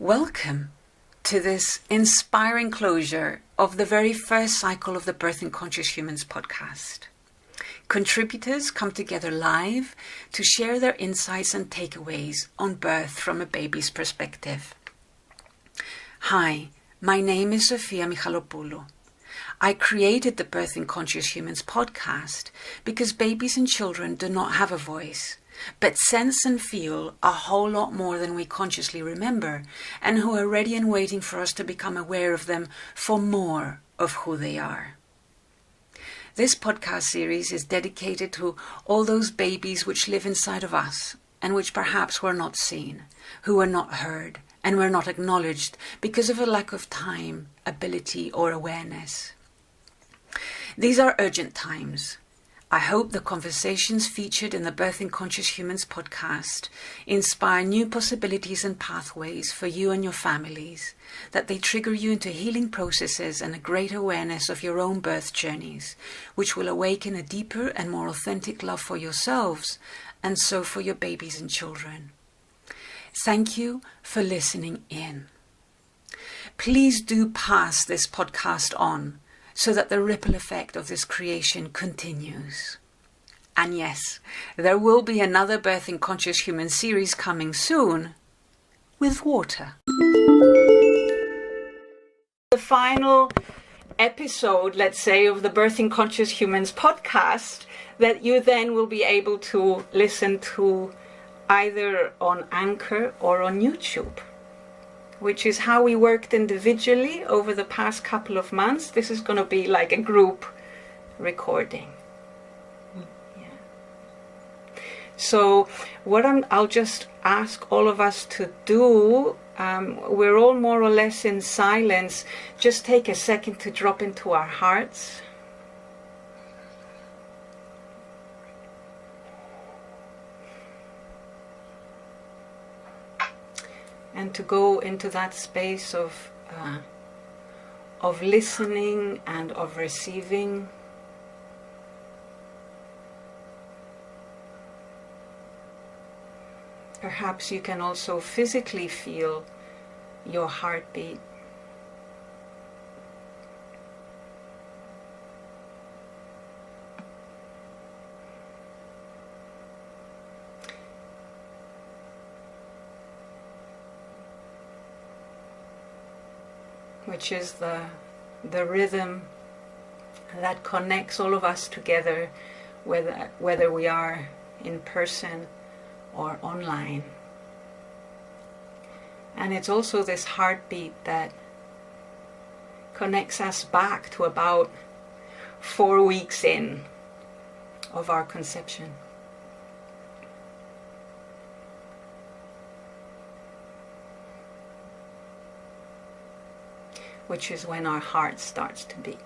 Welcome to this inspiring closure of the very first cycle of the Birthing Conscious Humans podcast. Contributors come together live to share their insights and takeaways on birth from a baby's perspective. Hi, my name is Sofia Michalopoulou. I created the Birthing Conscious Humans podcast because babies and children do not have a voice, but sense and feel a whole lot more than we consciously remember, and who are ready and waiting for us to become aware of them for more of who they are. This podcast series is dedicated to all those babies which live inside of us and which perhaps were not seen, who were not heard, and were not acknowledged because of a lack of time, ability, or awareness. These are urgent times. I hope the conversations featured in the Birthing Conscious Humans podcast inspire new possibilities and pathways for you and your families, that they trigger you into healing processes and a greater awareness of your own birth journeys, which will awaken a deeper and more authentic love for yourselves and so for your babies and children. Thank you for listening in. Please do pass this podcast on, so that the ripple effect of this creation continues. And yes, there will be another Birthing Conscious Human series coming soon, with water. The final episode, let's say, of the Birthing Conscious Humans podcast that you then will be able to listen to either on Anchor or on YouTube, which is how we worked individually over the past couple of months. This is going to be like a group recording. Yeah. So what I'll just ask all of us to do, we're all more or less in silence. Just take a second to drop into our hearts. And to go into that space of listening and of receiving. Perhaps you can also physically feel your heartbeat. Which is the rhythm that connects all of us together, whether we are in person or online. And it's also this heartbeat that connects us back to about 4 weeks in of our conception. Which is when our heart starts to beat.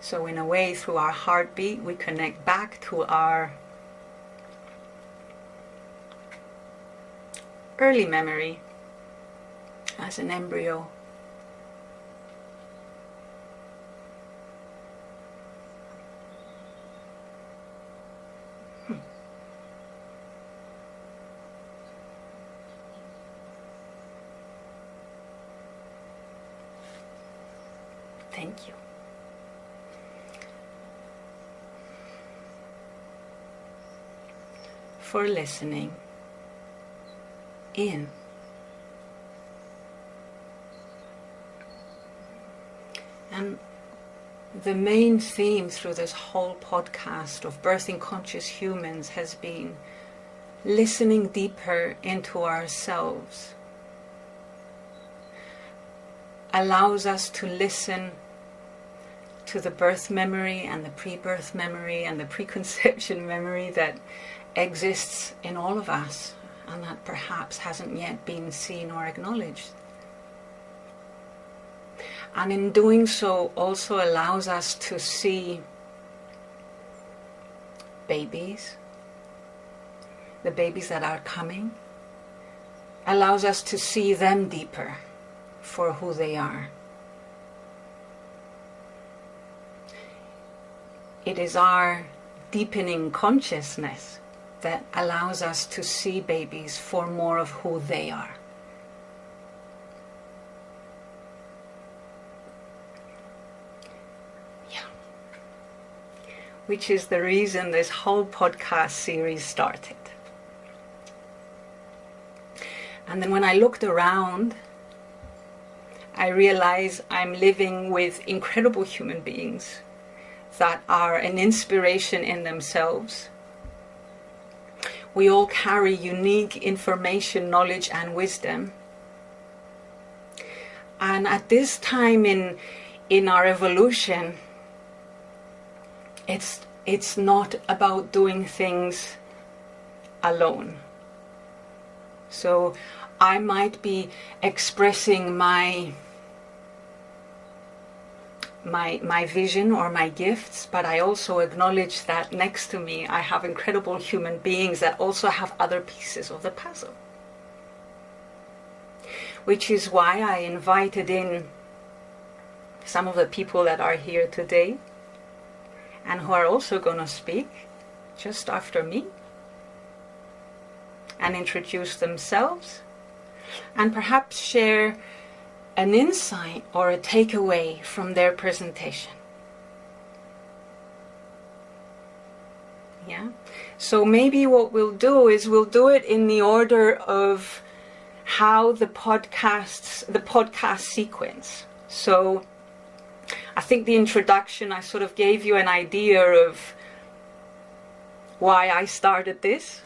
So in a way, through our heartbeat, we connect back to our early memory as an embryo. Thank you. For listening in. And the main theme through this whole podcast of Birthing Conscious Humans has been listening deeper into ourselves. Allows us to listen to the birth memory and the pre-birth memory and the preconception memory that exists in all of us and that perhaps hasn't yet been seen or acknowledged. And in doing so also allows us to see babies, the babies that are coming, allows us to see them deeper for who they are. It is our deepening consciousness that allows us to see babies for more of who they are. Yeah. Which is the reason this whole podcast series started. And then when I looked around, I realized I'm living with incredible human beings that are an inspiration in themselves. We all carry unique information, knowledge, and wisdom. And at this time in our evolution, it's not about doing things alone. So I might be expressing my vision or my gifts, but I also acknowledge that next to me I have incredible human beings that also have other pieces of the puzzle. Which is why I invited in some of the people that are here today and who are also going to speak just after me and introduce themselves and perhaps share an insight or a takeaway from their presentation. Yeah. So maybe what we'll do is we'll do it in the order of how the podcast sequence. So I think the introduction, I sort of gave you an idea of why I started this,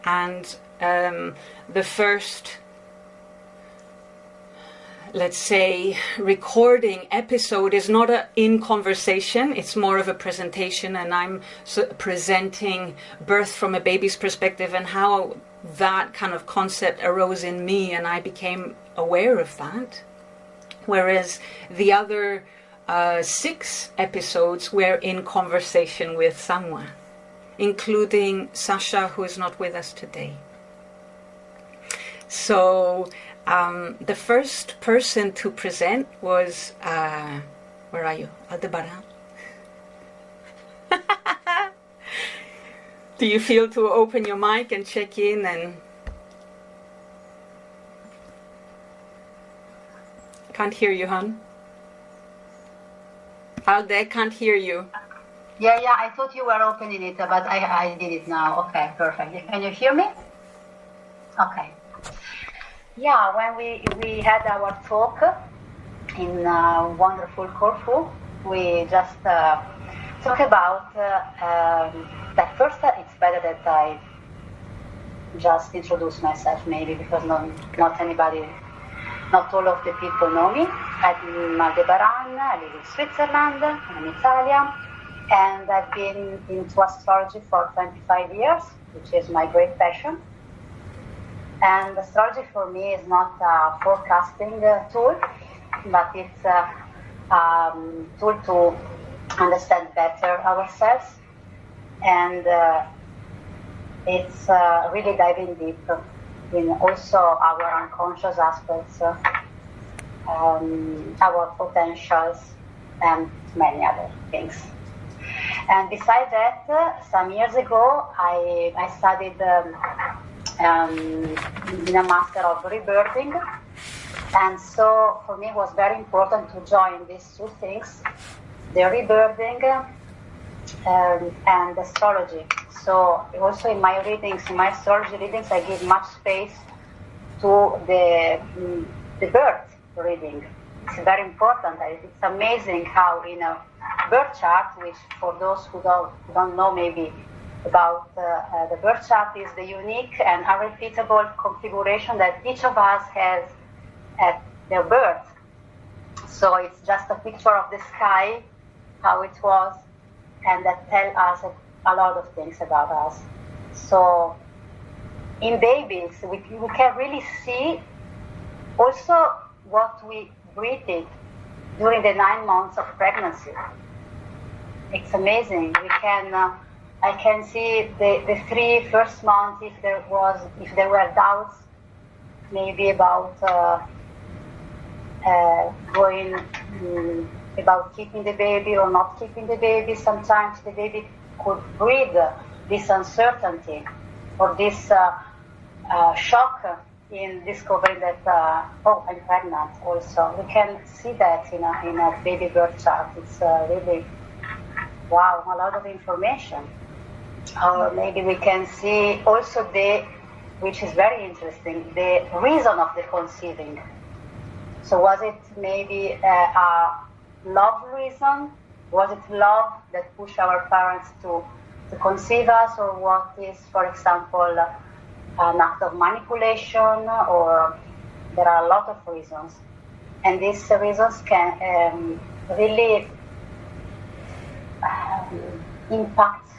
and the first, let's say, recording episode is not in conversation, it's more of a presentation, and I'm presenting birth from a baby's perspective and how that kind of concept arose in me and I became aware of that. Whereas the other 6 episodes were in conversation with someone, including Sasha, who is not with us today. So the first person to present was, where are you? Aldebaran. Do you feel to open your mic and check in and... Can't hear you, hon. Alde, can't hear you. Yeah, I thought you were opening it, but I did it now. Okay, perfect. Can you hear me? Okay. Yeah, when we had our talk in wonderful Corfu, we just talk about that first. It's better that I just introduce myself, maybe, because not anybody, not all of the people know me. I'm Aldebaran. I live in Switzerland. I'm Italian, and I've been into astrology for 25 years, which is my great passion. And astrology for me is not a forecasting tool, but it's a tool to understand better ourselves. And it's really diving deep in also our unconscious aspects, our potentials, and many other things. And besides that, some years ago, I studied in a master of rebirthing, and so for me it was very important to join these two things, the rebirthing and astrology. So also in my readings, in my astrology readings, I give much space to the birth reading. It's very important. It's amazing how in a birth chart, which for those who don't know maybe about the birth chart, is the unique and unrepeatable configuration that each of us has at their birth. So it's just a picture of the sky, how it was, and that tell us a lot of things about us. So in babies, we can really see also what we breathed during the 9 months of pregnancy. It's amazing. I can see the 3 first months, if there were doubts, maybe about about keeping the baby or not keeping the baby. Sometimes the baby could breathe this uncertainty, or this shock in discovering that, oh, I'm pregnant also. We can see that in a baby birth chart. It's really, wow, a lot of information. Or maybe we can see also which is very interesting, the reason of the conceiving. So was it maybe a love reason? Was it love that pushed our parents to conceive us? Or what is, for example, an act of manipulation? Or there are a lot of reasons. And these reasons can really impact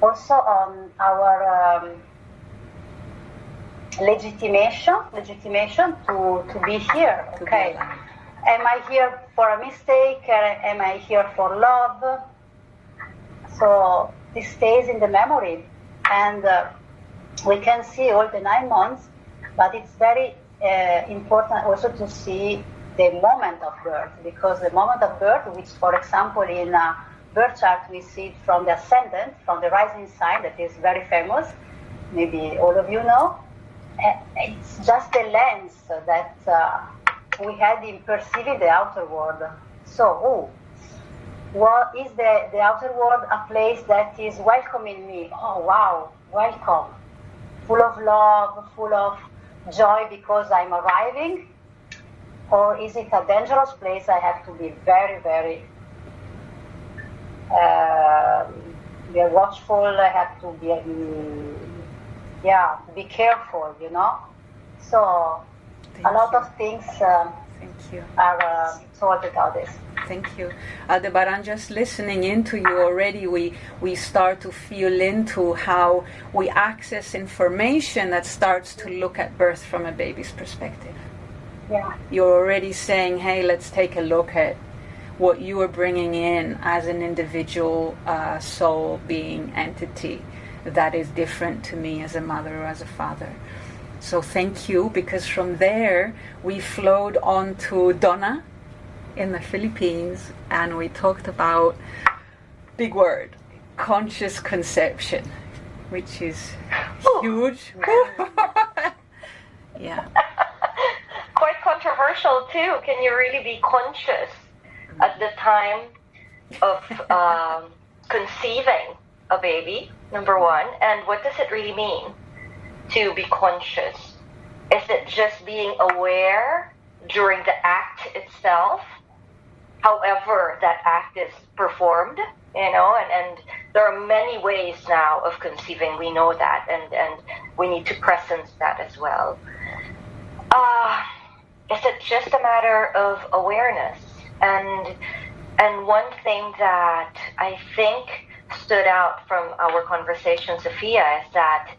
also on our legitimation to be here. Okay, am I here for a mistake? Am I here for love? So this stays in the memory, and we can see all the 9 months, but it's very important also to see the moment of birth, because the moment of birth, which, for example, in a birth chart we see it from the ascendant, from the rising sign, that is very famous, maybe all of you know. It's just a lens that we had in perceiving the outer world. So, what is the outer world? A place that is welcoming me. Oh, wow, welcome. Full of love, full of joy because I'm arriving? Or is it a dangerous place? I have to be very, very watchful. I have to be careful, you know. So a lot of things are told about this. Thank you. Aldebaran, just listening into you already, we start to feel into how we access information that starts to look at birth from a baby's perspective. Yeah. You're already saying, hey, let's take a look at what you are bringing in as an individual soul, being, entity that is different to me as a mother or as a father. So thank you, because from there we flowed on to Donna in the Philippines, and we talked about, big word, conscious conception, which is huge. Yeah. Quite controversial too. Can you really be conscious at the time of conceiving a baby, number one? And what does it really mean to be conscious? Is it just being aware during the act itself, however that act is performed, you know, and there are many ways now of conceiving, we know that, and we need to presence that as well. Is it just a matter of awareness? And one thing that I think stood out from our conversation, Sophia, is that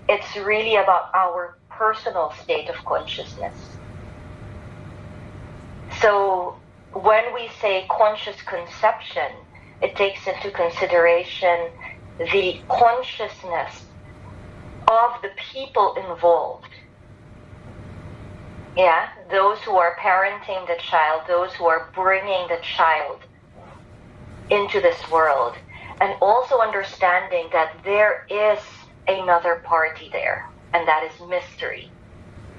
it's really about our personal state of consciousness. So when we say conscious conception, it takes into consideration the consciousness of the people involved. Yeah, those who are parenting the child, those who are bringing the child into this world, and also understanding that there is another party there, and that is mystery.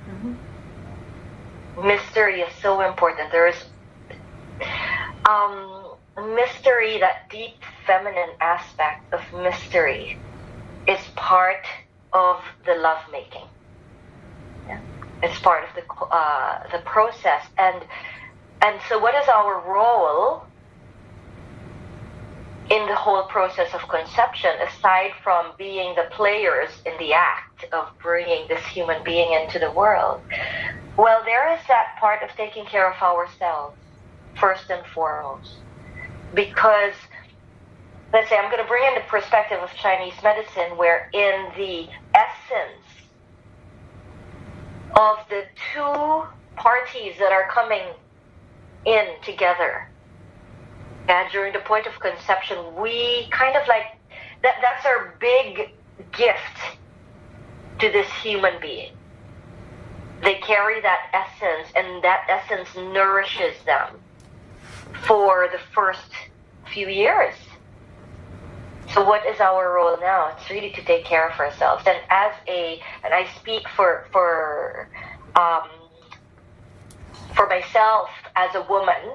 Mm-hmm. Mystery is so important. There is mystery, that deep feminine aspect of mystery is part of the lovemaking. Yeah. It's part of the process, and so what is our role in the whole process of conception, aside from being the players in the act of bringing this human being into the world? Well, there is that part of taking care of ourselves, first and foremost. Because, let's say, I'm going to bring in the perspective of Chinese medicine, where in the essence of the two parties that are coming in together, during the point of conception, we kind of like, that's our big gift to this human being. They carry that essence, and that essence nourishes them for the first few years. So So what is our role now? It's really to take care of ourselves. And and I speak for myself as a woman,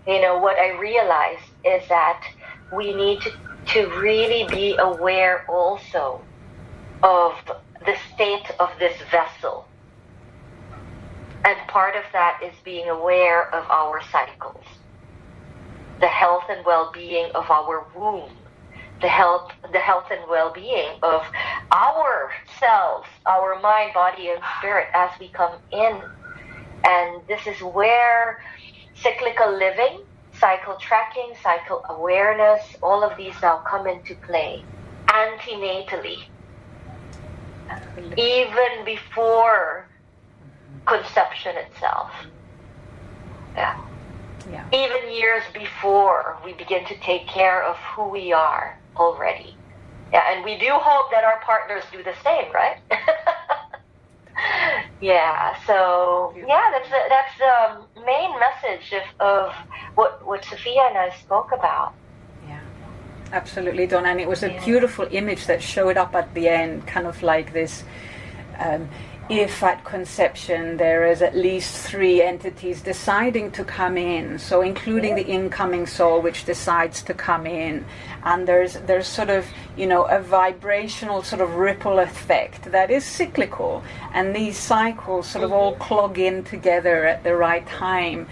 what I realized is that we need to really be aware also of the state of this vessel. And part of that is being aware of our cycles, the health and well-being of our womb, the health and well-being of ourselves, our mind, body, and spirit as we come in. And this is where cyclical living, cycle tracking, cycle awareness, all of these now come into play antenatally, even before conception itself. Yeah. Even years before we begin to take care of who we are already. Yeah, and we do hope that our partners do the same, right? Yeah, so that's the main message of what Sophia and I spoke about. Yeah, absolutely, Donna. And it was a beautiful image that showed up at the end, kind of like this. If at conception there is at least 3 entities deciding to come in, so including the incoming soul which decides to come in, and there's sort of a vibrational sort of ripple effect that is cyclical, and these cycles sort of all clog in together at the right time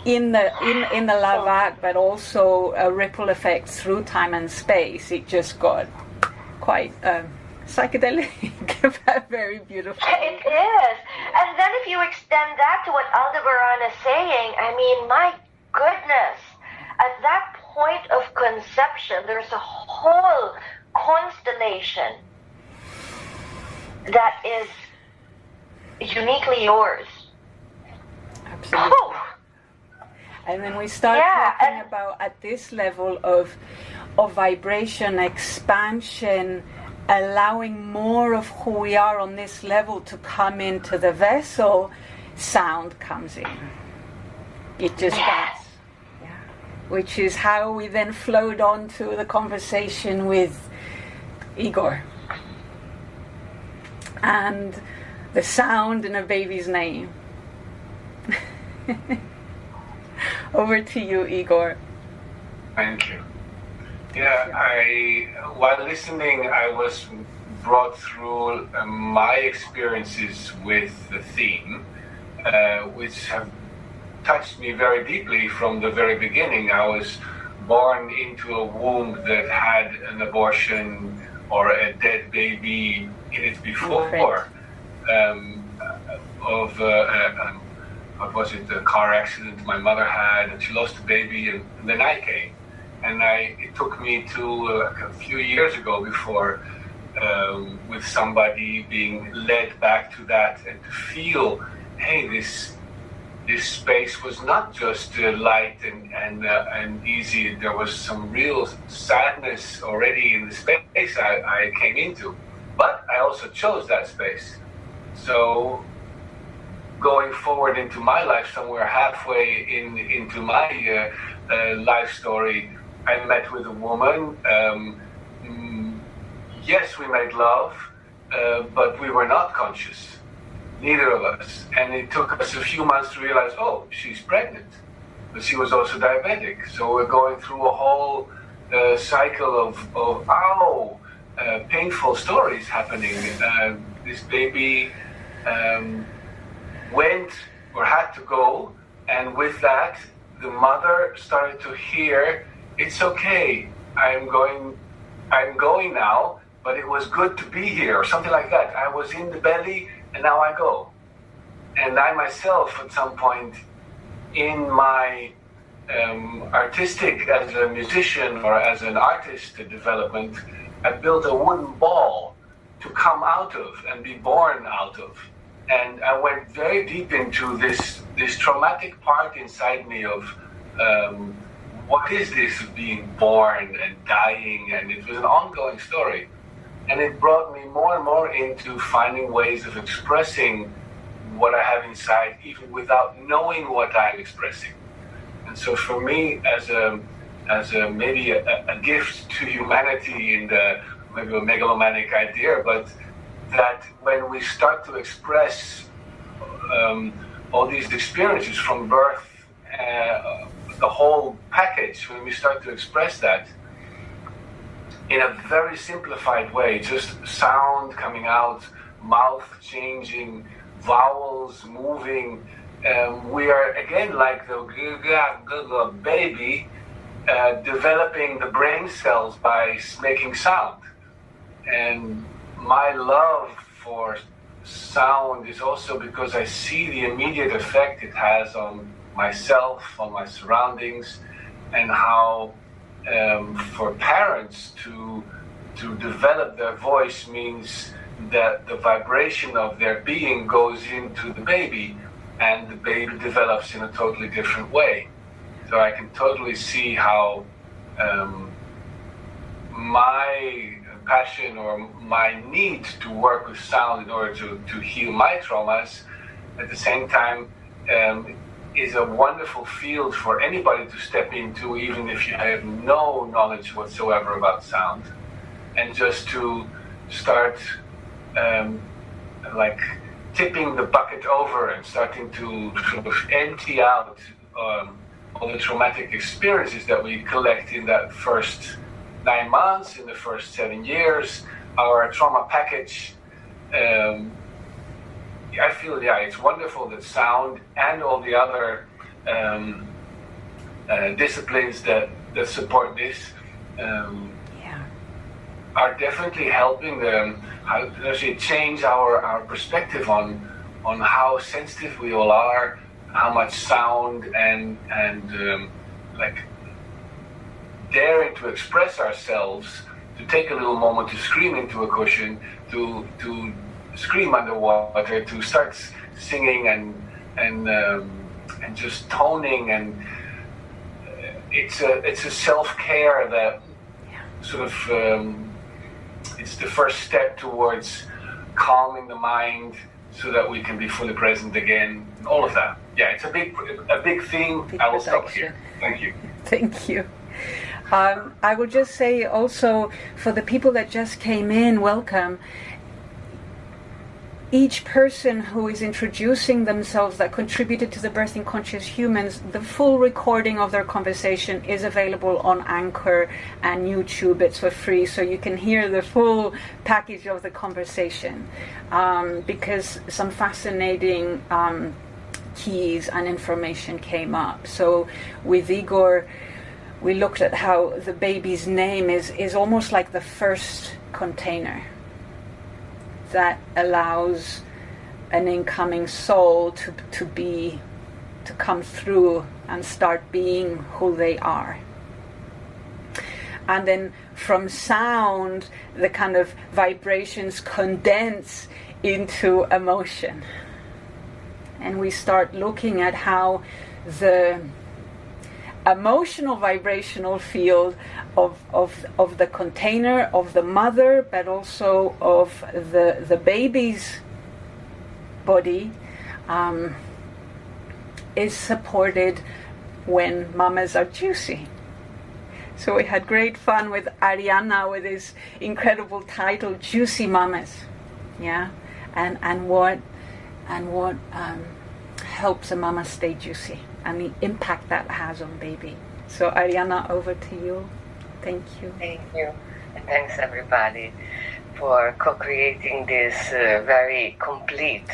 in the lavak, but also a ripple effect through time and space. It just got quite psychedelic, but very beautiful. It is. And then if you extend that to what Aldebaran is saying, I mean, my goodness, at that point of conception, there's a whole constellation that is uniquely yours. Absolutely. Oh. And then we start talking about at this level of vibration, expansion, allowing more of who we are on this level to come into the vessel, sound comes in. It just does. Yeah. Which is how we then flowed on to the conversation with Igor. And the sound in a baby's name. Over to you, Igor. Thank you. Yeah, while listening, I was brought through my experiences with the theme, which have touched me very deeply from the very beginning. I was born into a womb that had an abortion or a dead baby in it before, what was it, a car accident my mother had, and she lost the baby, and then I came. And it took me to a few years ago before, with somebody being led back to that and to feel, hey, this space was not just light and easy. There was some real sadness already in the space I came into, but I also chose that space. So going forward into my life, somewhere halfway into my life story, I met with a woman. Yes, we made love, but we were not conscious, neither of us. And it took us a few months to realize, oh, she's pregnant, but she was also diabetic. So we're going through a whole cycle of painful stories happening. This baby went or had to go, and with that, the mother started to hear, it's okay, I'm going now, but it was good to be here, or something like that. I was in the belly, and now I go. And I myself, at some point in my artistic, as a musician or as an artist development, I built a wooden ball to come out of and be born out of. And I went very deep into this traumatic part inside me of what is this of being born and dying, and it was an ongoing story. And it brought me more and more into finding ways of expressing what I have inside, even without knowing what I'm expressing. And so for me, as a as maybe a gift to humanity in the maybe a megalomaniac idea, but that when we start to express all these experiences from birth, the whole package, when we start to express that in a very simplified way, just sound coming out, mouth changing, vowels moving, we are again like the baby developing the brain cells by making sound. And my love for sound is also because I see the immediate effect it has on myself, on my surroundings, and how for parents to develop their voice means that the vibration of their being goes into the baby, and the baby develops in a totally different way. So I can totally see how my passion or my need to work with sound in order to heal my traumas, at the same time, is a wonderful field for anybody to step into, even if you have no knowledge whatsoever about sound, and just to start like tipping the bucket over and starting to sort of empty out all the traumatic experiences that we collect in that first 9 months, in the first 7 years, our trauma package. I feel, it's wonderful that sound and all the other disciplines that support this are definitely helping them actually change our perspective on how sensitive we all are, how much sound and like daring to express ourselves, to take a little moment to scream into a cushion, to scream underwater, to start singing and just toning, and it's a self-care that sort of it's the first step towards calming the mind so that we can be fully present again, and all of that. Yeah, it's a big theme. Big I will stop production. here. Thank you. Thank you. I would just say also, for the people that just came in, welcome. Each person who is introducing themselves that contributed to the Birthing Conscious Humans, the full recording of their conversation is available on Anchor and YouTube. It's for free, so you can hear the full package of the conversation, because some fascinating keys and information came up. So with Igor, we looked at how the baby's name is almost like the first container that allows an incoming soul to come through and start being who they are. And then from sound, the kind of vibrations condense into emotion. And we start looking at how the emotional vibrational field of the container, of the mother, but also of the baby's body, is supported when mamas are juicy. So we had great fun with Ariana with his incredible title, Juicy Mamas. Yeah, and what helps a mama stay juicy, and the impact that has on baby. So Ariana, over to you. Thank you. Thank you. And thanks everybody for co-creating this very complete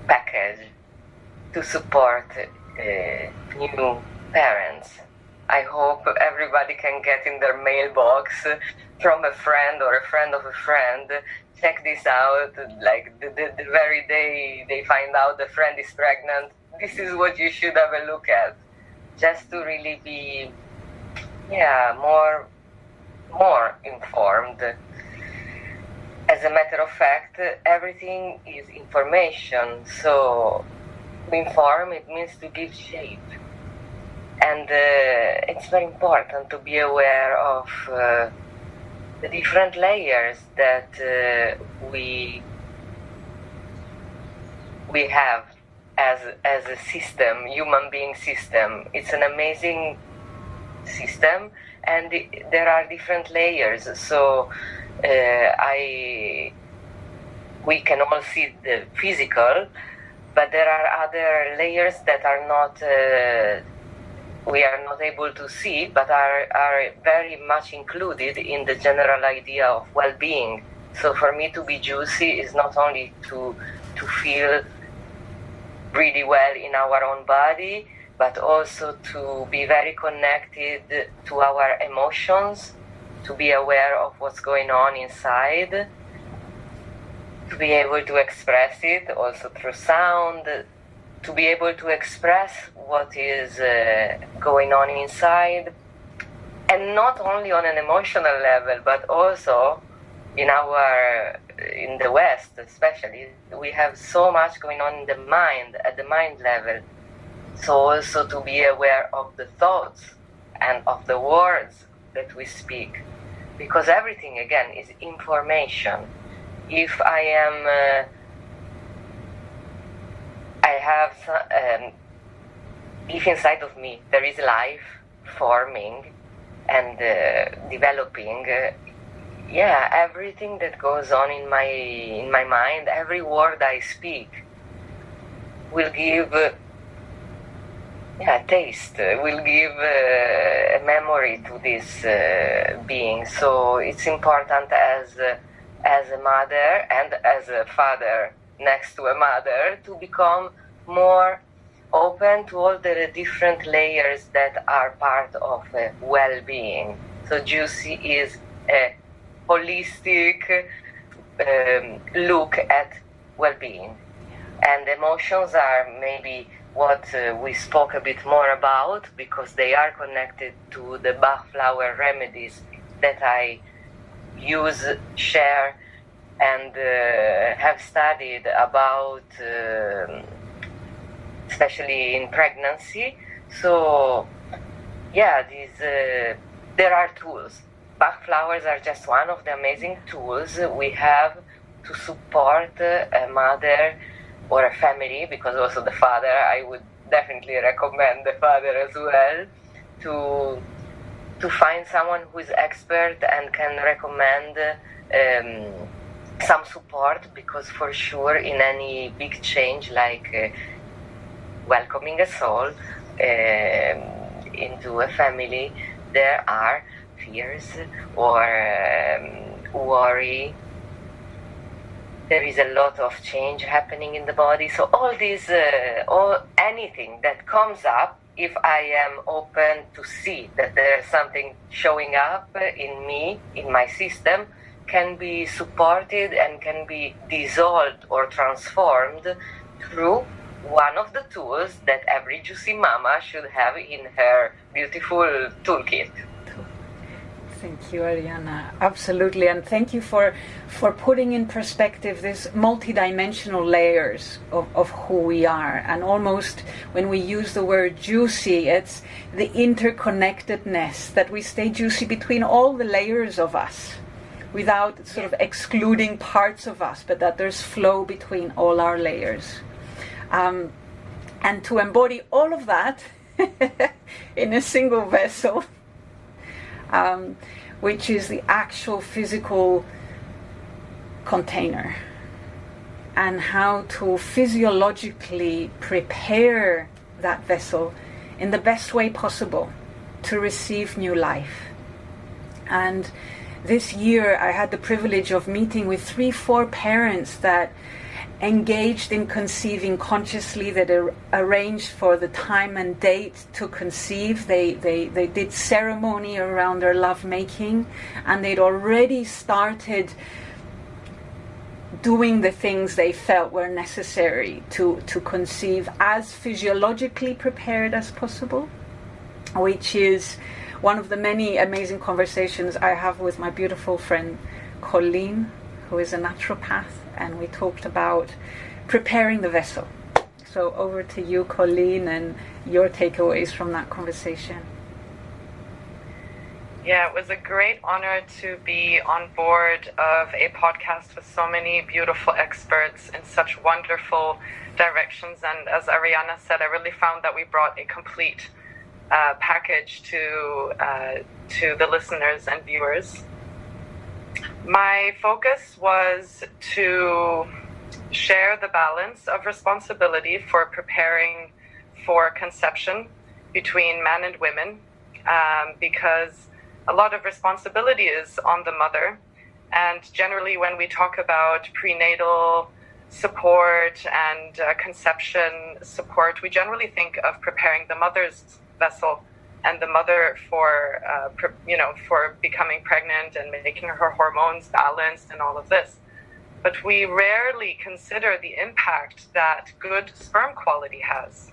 package to support new parents. I hope everybody can get in their mailbox from a friend or a friend of a friend. Check this out, like the very day they find out the friend is pregnant. This is what you should have a look at, just to really be more informed. As a matter of fact, everything is information, so to inform, it means to give shape. And it's very important to be aware of the different layers that we have as a system, human being system. It's an amazing system, and there are different layers. So we can all see the physical, but there are other layers that are not we are not able to see, but are very much included in the general idea of well-being. So for me, to be juicy is not only to feel really well in our own body, but also to be very connected to our emotions, to be aware of what's going on inside, to be able to express it also through sound, to be able to express what is going on inside, and not only on an emotional level, but also in the West especially, we have so much going on in the mind, at the mind level. So also to be aware of the thoughts and of the words that we speak, because everything again is information. If if inside of me there is life forming and developing, everything that goes on in my mind, every word I speak will give taste, will give a memory to this being. So it's important as a mother and as a father next to a mother to become more open to all the different layers that are part of well-being. So Juicy is a holistic look at well-being. And emotions are maybe what we spoke a bit more about, because they are connected to the Bach flower remedies that I use, share, and have studied about, especially in pregnancy. So there are tools. Bach flowers are just one of the amazing tools we have to support a mother or a family, because also the father, I would definitely recommend the father as well, to find someone who is expert and can recommend some support, because for sure in any big change like welcoming a soul into a family, there are fears or worry. There is a lot of change happening in the body. So all these, anything that comes up, if I am open to see that there's something showing up in me, in my system, can be supported and can be dissolved or transformed through one of the tools that every juicy mama should have in her beautiful toolkit. Thank you, Ariana. Absolutely. And thank you for putting in perspective this multidimensional layers of who we are. And almost when we use the word juicy, it's the interconnectedness, that we stay juicy between all the layers of us without sort of excluding parts of us, but that there's flow between all our layers. And to embody all of that in a single vessel, which is the actual physical container, and how to physiologically prepare that vessel in the best way possible to receive new life. And this year I had the privilege of meeting with 3-4 parents that engaged in conceiving consciously, that arranged for the time and date to conceive. They did ceremony around their lovemaking, and they'd already started doing the things they felt were necessary to conceive as physiologically prepared as possible, which is one of the many amazing conversations I have with my beautiful friend Colleen, who is a naturopath. And we talked about preparing the vessel. So over to you, Colleen, and your takeaways from that conversation. Yeah, it was a great honor to be on board of a podcast with so many beautiful experts in such wonderful directions. And as Ariana said, I really found that we brought a complete package to the listeners and viewers. My focus was to share the balance of responsibility for preparing for conception between men and women, because a lot of responsibility is on the mother. And generally, when we talk about prenatal support and conception support, we generally think of preparing the mother's vessel and the mother for becoming pregnant and making her hormones balanced and all of this. But we rarely consider the impact that good sperm quality has.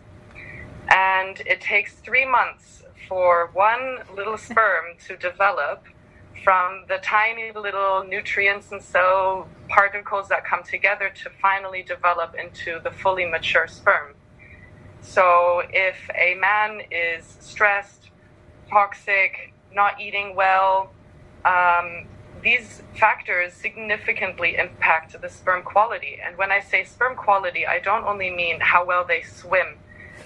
And it takes 3 months for one little sperm to develop from the tiny little nutrients and cell particles that come together to finally develop into the fully mature sperm. So if a man is stressed, toxic, not eating well, these factors significantly impact the sperm quality. And when I say sperm quality, I don't only mean how well they swim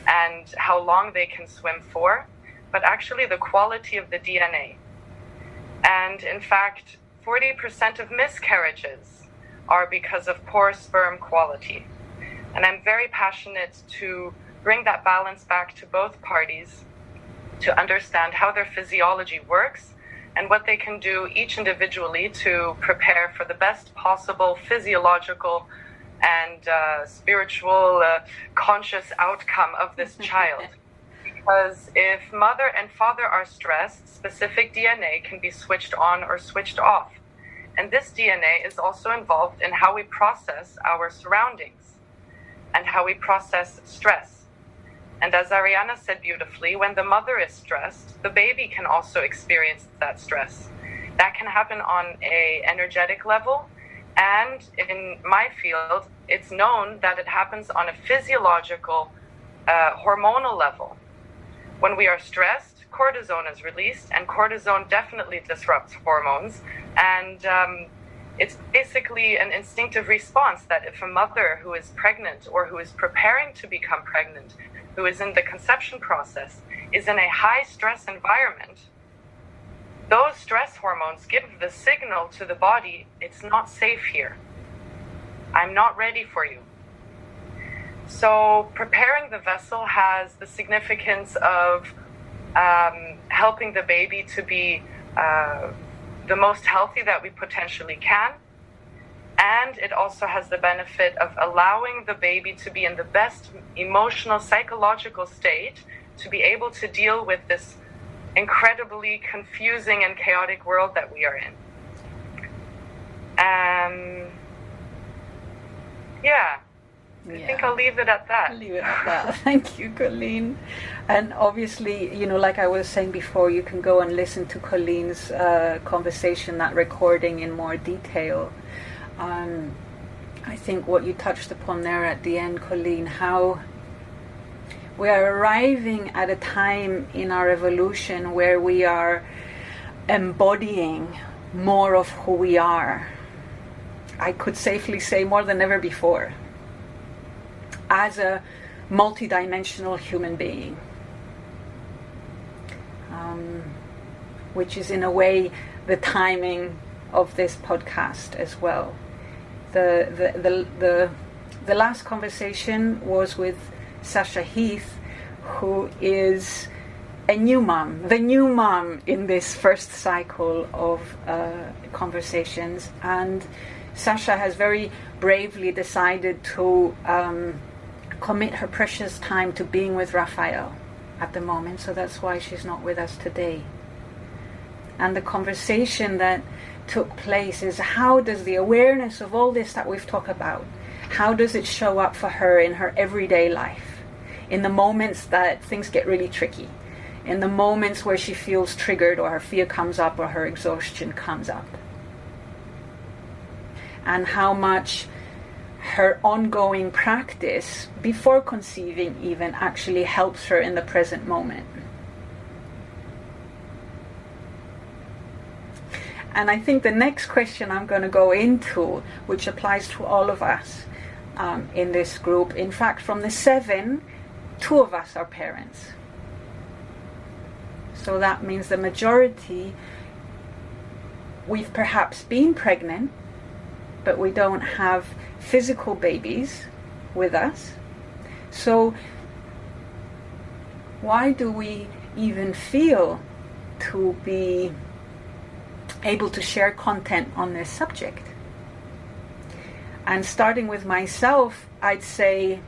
and how long they can swim for, but actually the quality of the DNA. And in fact, 40% of miscarriages are because of poor sperm quality. And I'm very passionate to bring that balance back to both parties, to understand how their physiology works and what they can do each individually to prepare for the best possible physiological and spiritual, conscious outcome of this child. Because if mother and father are stressed, specific DNA can be switched on or switched off. And this DNA is also involved in how we process our surroundings and how we process stress. And as Ariana said beautifully, when the mother is stressed, the baby can also experience that stress. That can happen on an energetic level. And in my field, it's known that it happens on a physiological, hormonal level. When we are stressed, cortisone is released, and cortisone definitely disrupts hormones. And it's basically an instinctive response that if a mother who is pregnant or who is preparing to become pregnant, who is in the conception process, is in a high stress environment, those stress hormones give the signal to the body, it's not safe here. I'm not ready for you. So preparing the vessel has the significance of helping the baby to be the most healthy that we potentially can. And it also has the benefit of allowing the baby to be in the best emotional, psychological state to be able to deal with this incredibly confusing and chaotic world that we are in. I think I'll leave it at that. Leave it at that. Thank you, Colleen. And obviously, like I was saying before, you can go and listen to Colleen's conversation, that recording in more detail. I think what you touched upon there at the end, Colleen, how we are arriving at a time in our evolution where we are embodying more of who we are. I could safely say more than ever before, as a multidimensional human being, which is in a way the timing of this podcast as well. The last conversation was with Sasha Heath, who is a new mom, the new mom in this first cycle of conversations. And Sasha has very bravely decided to commit her precious time to being with Raphael at the moment, so that's why she's not with us today. And the conversation that took place is, how does the awareness of all this that we've talked about, how does it show up for her in her everyday life, in the moments that things get really tricky, in the moments where she feels triggered or her fear comes up or her exhaustion comes up, and how much her ongoing practice before conceiving even actually helps her in the present moment. And I think the next question I'm going to go into, which applies to all of us in this group, in fact, from the 7, 2 of us are parents. So that means the majority, we've perhaps been pregnant, but we don't have physical babies with us. So why do we even feel to be able to share content on this subject? And starting with myself, I'd say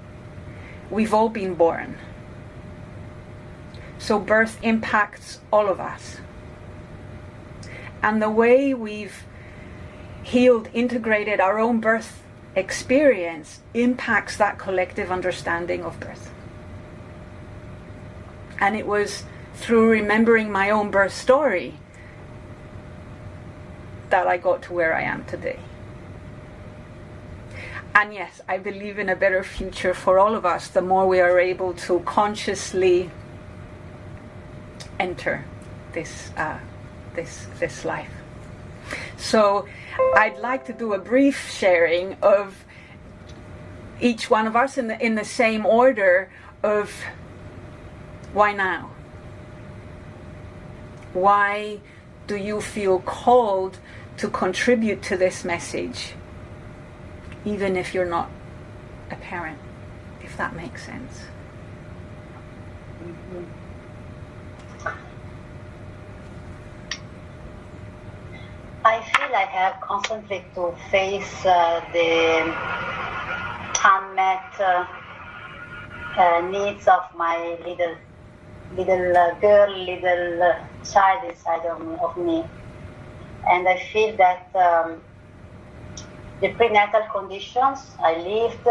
we've all been born. So birth impacts all of us. And the way we've healed, integrated our own birth experience impacts that collective understanding of birth. And it was through remembering my own birth story that I got to where I am today. And yes, I believe in a better future for all of us the more we are able to consciously enter this life. So I'd like to do a brief sharing of each one of us in the same order of why now? Why do you feel called to contribute to this message, even if you're not a parent, if that makes sense? Mm-hmm. I feel I have constantly to face the unmet needs of my little girl, little child inside of me. And I feel that the prenatal conditions I lived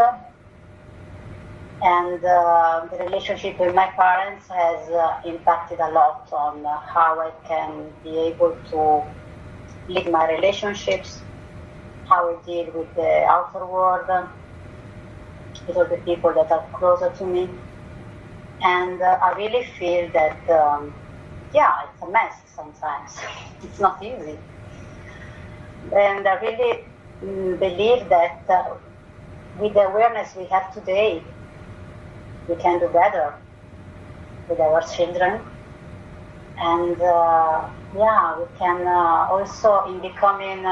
and the relationship with my parents has impacted a lot on how I can be able to lead my relationships, how I deal with the outer world, with all the people that are closer to me. And I really feel that, it's a mess sometimes. It's not easy. And I really believe that with the awareness we have today, we can do better with our children. And we can also, in becoming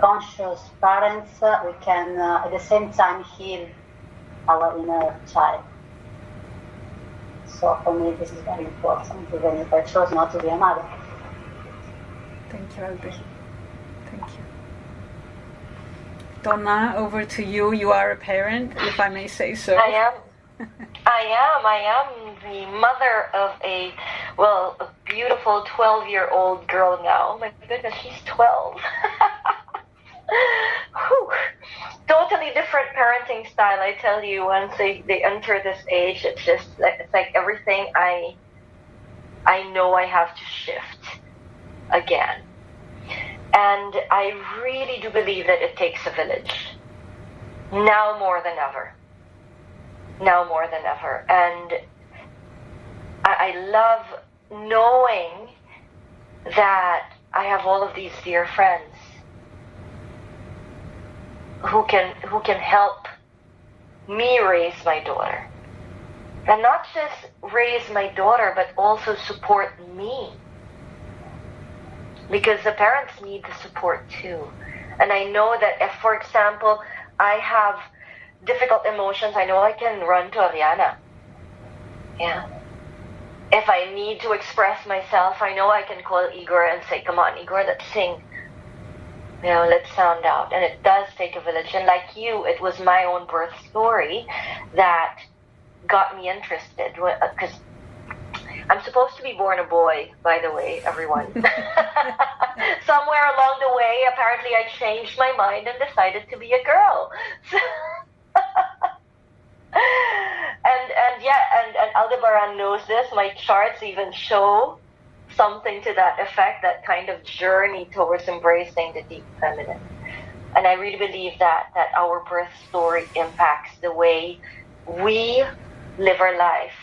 conscious parents, we can at the same time heal our inner child. So for me, this is very important, even if I chose not to be a mother. Thank you, Albert. Thank you. Donna, over to you. You are a parent, if I may say so. I am the mother of a beautiful 12-year-old girl now. My goodness, she's 12. Whew. Totally different parenting style, I tell you. Once they enter this age, it's like everything I know I have to shift again. And I really do believe that it takes a village. Now more than ever. And I love knowing that I have all of these dear friends who can help me raise my daughter. And not just raise my daughter, but also support me. Because the parents need the support too. And I know that if, for example, I have difficult emotions, I know I can run to Ariana. Yeah. If I need to express myself, I know I can call Igor and say, come on, Igor, let's sing. Let's sound out. And it does take a village. And like you, it was my own birth story that got me interested. Because I'm supposed to be born a boy, by the way, everyone. Somewhere along the way, apparently I changed my mind and decided to be a girl. And Aldebaran knows this. My charts even show something to that effect, that kind of journey towards embracing the deep feminine. And I really believe that our birth story impacts the way we live our life.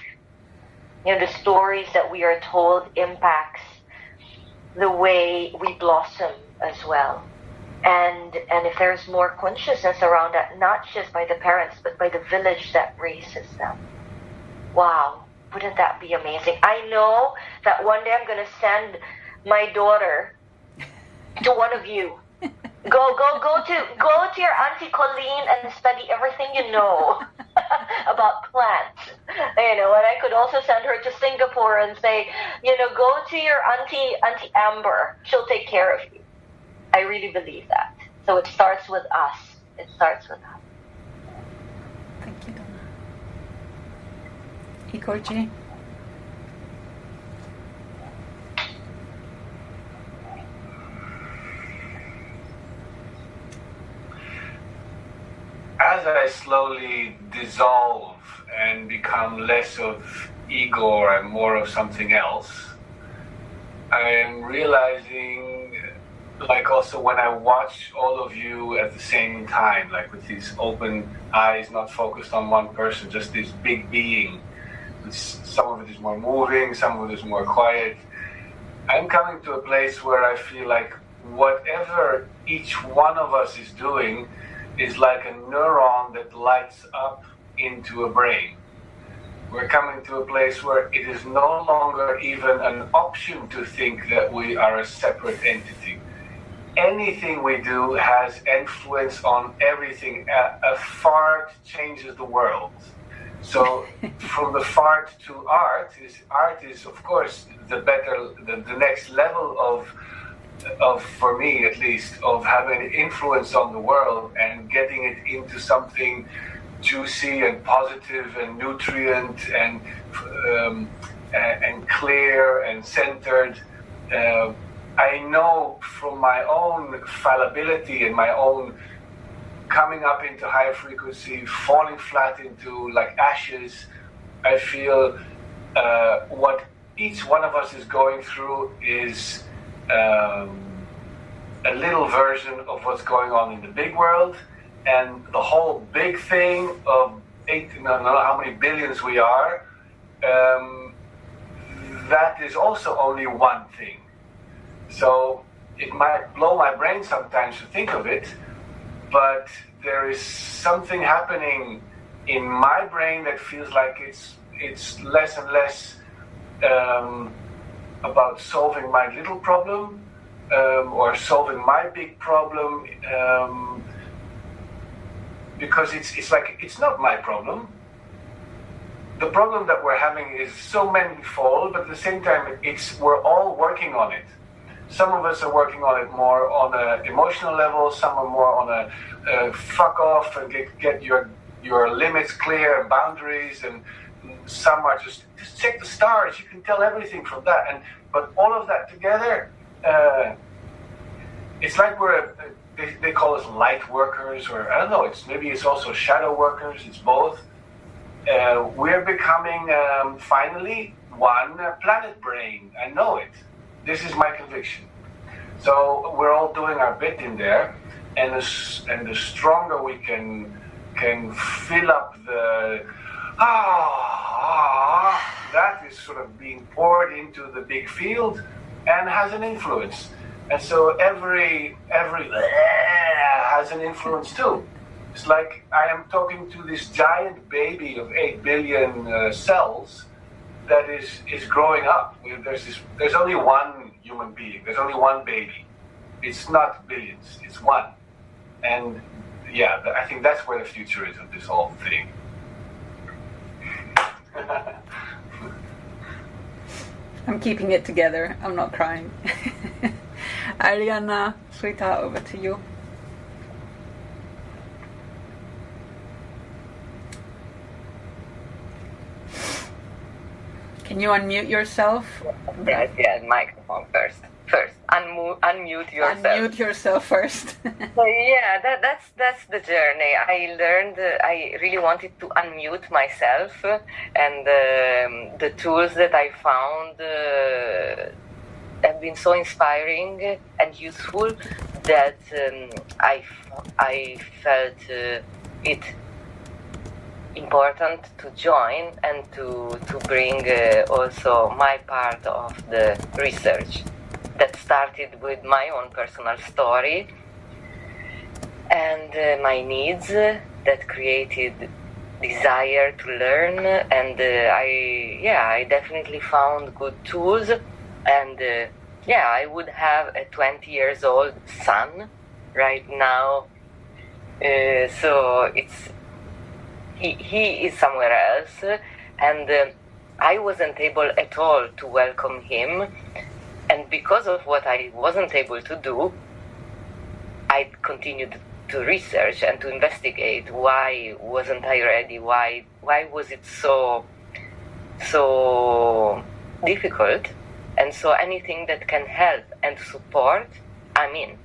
The stories that we are told impacts the way we blossom as well. And if there's more consciousness around that, not just by the parents, but by the village that raises them. Wow, wouldn't that be amazing? I know that one day I'm going to send my daughter to one of you. Go to your Auntie Colleen and study everything you know about plants. You know, and I could also send her to Singapore and say, you know, go to your Auntie Amber. She'll take care of you. I really believe that. So it starts with us. It starts with us. Thank you, Donna. Ikoji? As I slowly dissolve and become less of ego and more of something else, I am realizing, like also when I watch all of you at the same time, like with these open eyes, not focused on one person, just this big being. Some of it is more moving, some of it is more quiet. I'm coming to a place where I feel like whatever each one of us is doing is like a neuron that lights up into a brain. We're coming to a place where it is no longer even an option to think that we are a separate entity. Anything we do has influence on everything. A fart changes the world. So from the fart to art is of course the next level of for me at least, of having an influence on the world and getting it into something juicy and positive and nutrient and clear and centered. I know from my own fallibility and my own coming up into higher frequency, falling flat into like ashes, I feel what each one of us is going through is a little version of what's going on in the big world, and the whole big thing of I don't know how many billions we are, that is also only one thing. So it might blow my brain sometimes to think of it, but there is something happening in my brain that feels like it's less and less about solving my little problem or solving my big problem, because it's like it's not my problem. The problem that we're having is so manifold, but at the same time we're all working on it. Some of us are working on it more on an emotional level, some are more on a fuck off and get your limits clear and boundaries, and some are just check the stars, you can tell everything from that. But all of that together, it's like they call us light workers, or I don't know, maybe it's also shadow workers, it's both. We're becoming finally one planet brain. I know it. This is my conviction. So we're all doing our bit in there, and the stronger we can fill up the that is sort of being poured into the big field and has an influence. And so every has an influence too. It's like I am talking to this giant baby of 8 billion cells that is growing up. There's only one human being. There's only one baby. It's not billions. It's one. And yeah, I think that's where the future is of this whole thing. I'm keeping it together. I'm not crying. Ariana, sweetheart, over to you. Can you unmute yourself? Yeah, microphone first. Unmute yourself. Unmute yourself first. So yeah, that's the journey. I learned. I really wanted to unmute myself, and the tools that I found have been so inspiring and useful that I felt it important to join and to bring also my part of the research that started with my own personal story and my needs that created desire to learn, and I definitely found good tools, and I would have a 20 years old son right now, so he is somewhere else, and I wasn't able at all to welcome him, and because of what I wasn't able to do, I continued to research and to investigate why wasn't I ready, why was it so difficult, and so anything that can help and support, I'm in.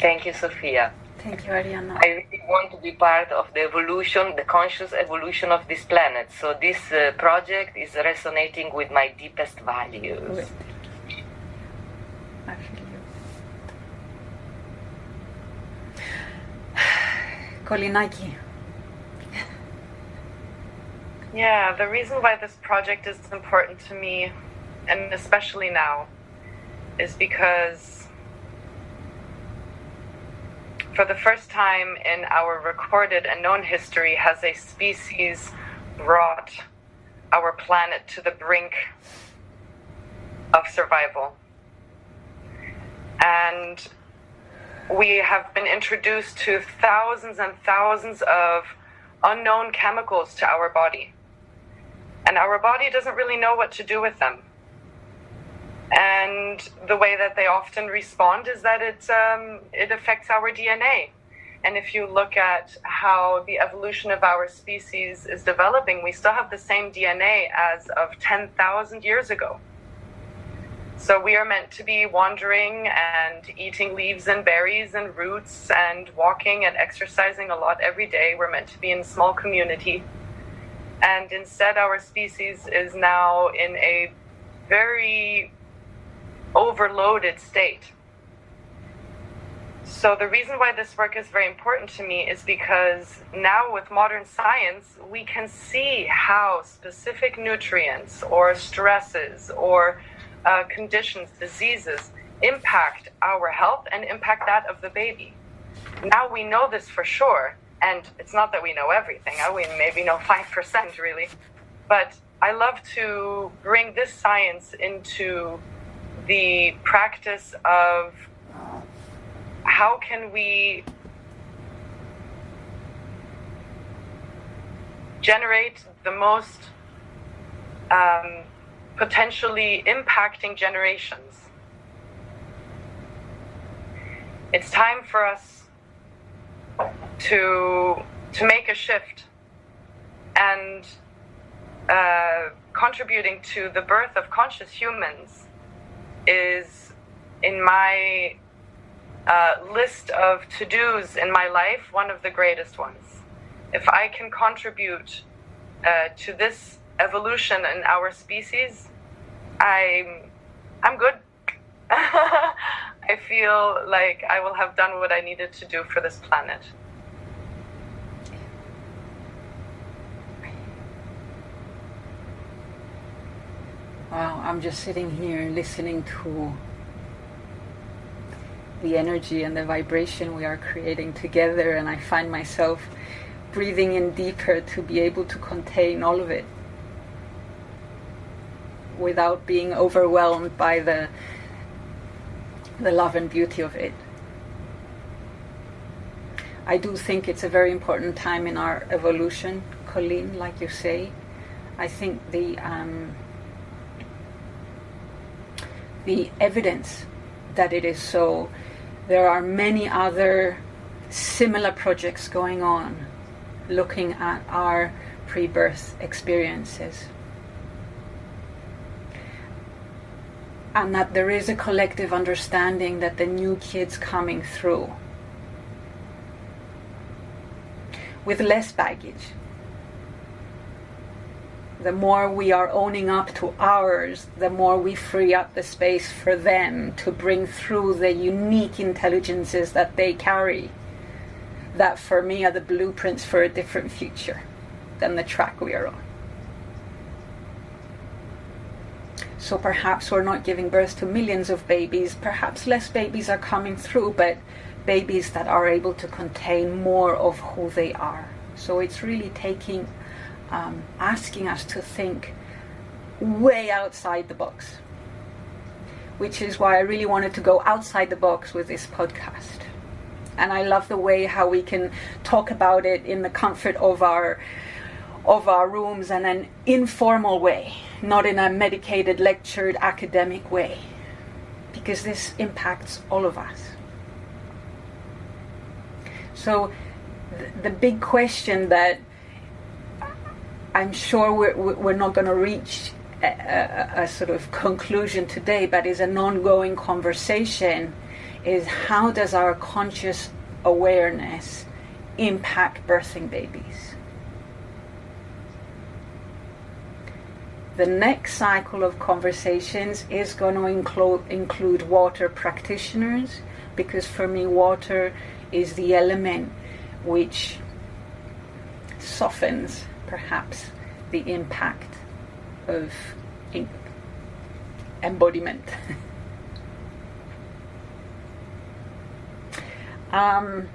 Thank you, Sophia. Thank you, Arianna. I really want to be part of the evolution, the conscious evolution of this planet. So this project is resonating with my deepest values. Good. I feel you. Kolinaki. Yeah, the reason why this project is important to me, and especially now, is because for the first time in our recorded and known history has a species brought our planet to the brink of survival. And we have been introduced to thousands and thousands of unknown chemicals to our body. And our body doesn't really know what to do with them. And the way that they often respond is that it affects our DNA. And if you look at how the evolution of our species is developing, we still have the same DNA as of 10,000 years ago. So we are meant to be wandering and eating leaves and berries and roots and walking and exercising a lot every day. We're meant to be in a small community. And instead, our species is now in a very overloaded state. So the reason why this work is very important to me is because now with modern science, we can see how specific nutrients or stresses or conditions, diseases, impact our health and impact that of the baby. Now we know this for sure, and it's not that we know everything. We maybe know 5% really, but I love to bring this science into the practice of how can we generate the most potentially impacting generations. It's time for us to make a shift, and contributing to the birth of conscious humans is in my list of to-dos in my life one of the greatest ones. If I can contribute to this evolution in our species, I'm good. I feel like I will have done what I needed to do for this planet. Wow, I'm just sitting here listening to the energy and the vibration we are creating together, and I find myself breathing in deeper to be able to contain all of it without being overwhelmed by the love and beauty of it. I do think it's a very important time in our evolution, Colleen, like you say. I think the evidence that it is so. There are many other similar projects going on looking at our pre-birth experiences. And that there is a collective understanding that the new kids coming through with less baggage, the more we are owning up to ours, the more we free up the space for them to bring through the unique intelligences that they carry, that for me are the blueprints for a different future than the track we are on. So perhaps we're not giving birth to millions of babies, perhaps less babies are coming through, but babies that are able to contain more of who they are. So it's really asking us to think way outside the box, which is why I really wanted to go outside the box with this podcast. And I love the way how we can talk about it in the comfort of our rooms in an informal way, not in a medicated, lectured, academic way, because this impacts all of us. So the big question that I'm sure we're not going to reach a sort of conclusion today, but is an ongoing conversation, is how does our conscious awareness impact birthing babies? The next cycle of conversations is going to include water practitioners, because for me water is the element which softens perhaps the impact of embodiment. I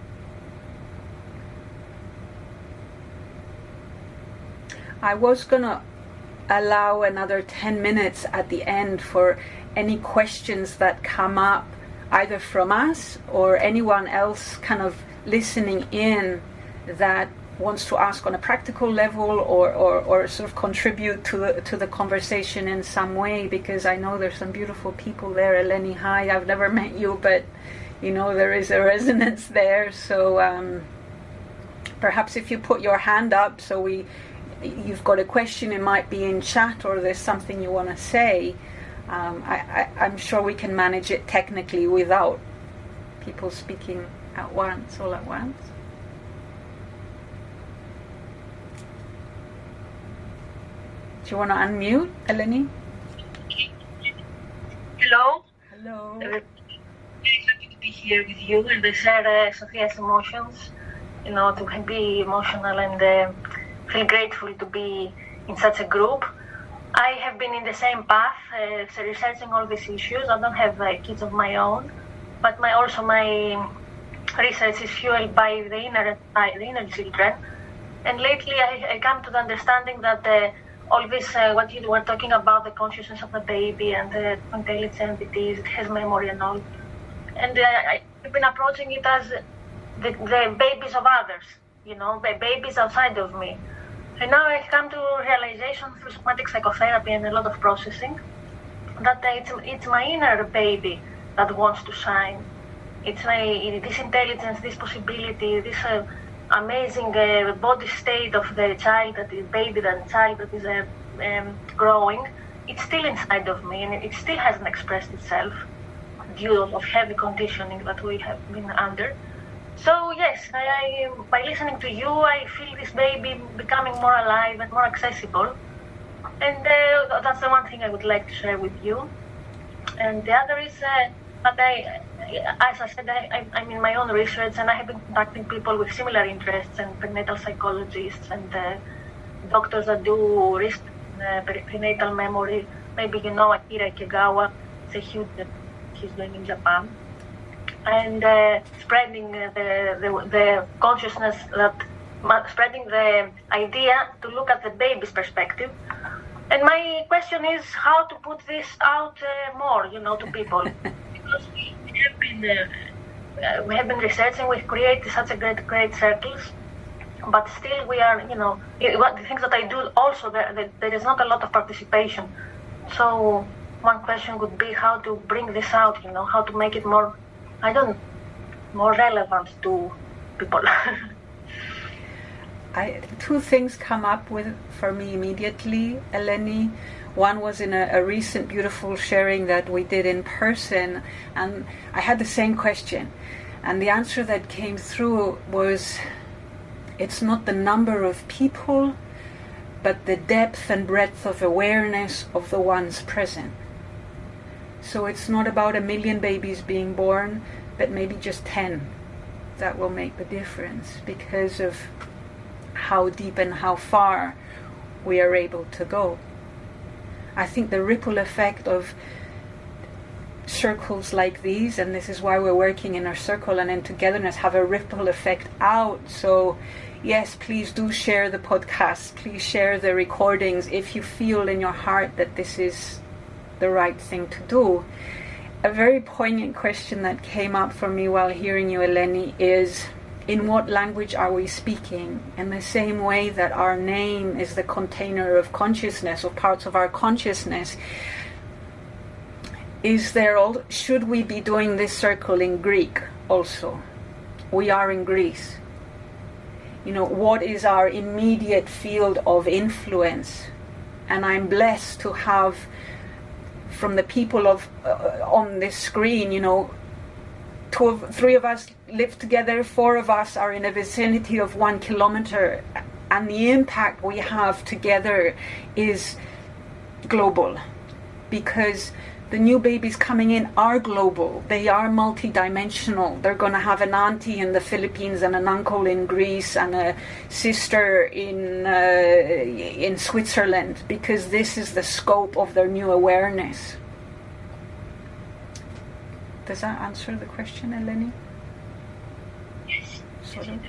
was going to allow another 10 minutes at the end for any questions that come up, either from us or anyone else kind of listening in that wants to ask on a practical level or sort of contribute to the conversation in some way, because I know there's some beautiful people there. Eleni, hi, I've never met you, but there is a resonance there. So perhaps if you put your hand up, so you've got a question, it might be in chat, or there's something you want to say. I'm sure we can manage it technically without people speaking all at once. Do you want to unmute, Eleni? Hello. Hello. Very happy to be here with you and to share Sophia's emotions. To be emotional and feel grateful to be in such a group. I have been in the same path, researching all these issues. I don't have kids of my own, but my research is fueled by the inner children. And lately, I come to the understanding that all this, what you were talking about, the consciousness of the baby and the intelligent entities, it has memory and all. And I've been approaching it as the babies of others, the babies outside of me. And now I come to realization through somatic psychotherapy and a lot of processing that it's my inner baby that wants to shine. It's this intelligence, this possibility, this amazing body state of the child, that is growing. It's still inside of me, and it still hasn't expressed itself due of heavy conditioning that we have been under. So yes, by listening to you, I feel this baby becoming more alive and more accessible. And that's the one thing I would like to share with you. And the other is that as I said, I'm in my own research, and I have been contacting people with similar interests, and prenatal psychologists and doctors that do research in prenatal memory. Maybe Akira Ikegawa. It's a huge he's doing in Japan. And spreading the consciousness, spreading the idea to look at the baby's perspective. And my question is how to put this out more, to people. Because we have been researching, we've created such a great circles, but still we are, the things that I do also, there is not a lot of participation. So one question would be how to bring this out, how to make it more relevant to people. Two things come up for me immediately, Eleni. One was in a recent beautiful sharing that we did in person, and I had the same question. And the answer that came through was, it's not the number of people, but the depth and breadth of awareness of the ones present. So it's not about 1 million babies being born, but maybe just 10 that will make the difference because of how deep and how far we are able to go. I think the ripple effect of circles like these, and this is why we're working in our circle and in togetherness, have a ripple effect out. So yes, please do share the podcast, please share the recordings if you feel in your heart that this is the right thing to do. A very poignant question that came up for me while hearing you, Eleni, is in what language are we speaking? In the same way that our name is the container of consciousness, of parts of our consciousness, should we be doing this circle in Greek also? We are in Greece. What is our immediate field of influence? And I'm blessed to have, from the people on this screen, 3 of us live together, 4 of us are in a vicinity of 1 kilometer, and the impact we have together is global, because the new babies coming in are global. They are multidimensional. They're going to have an auntie in the Philippines and an uncle in Greece and a sister in Switzerland, because this is the scope of their new awareness. Does that answer the question, Eleni? Yes. Sort of.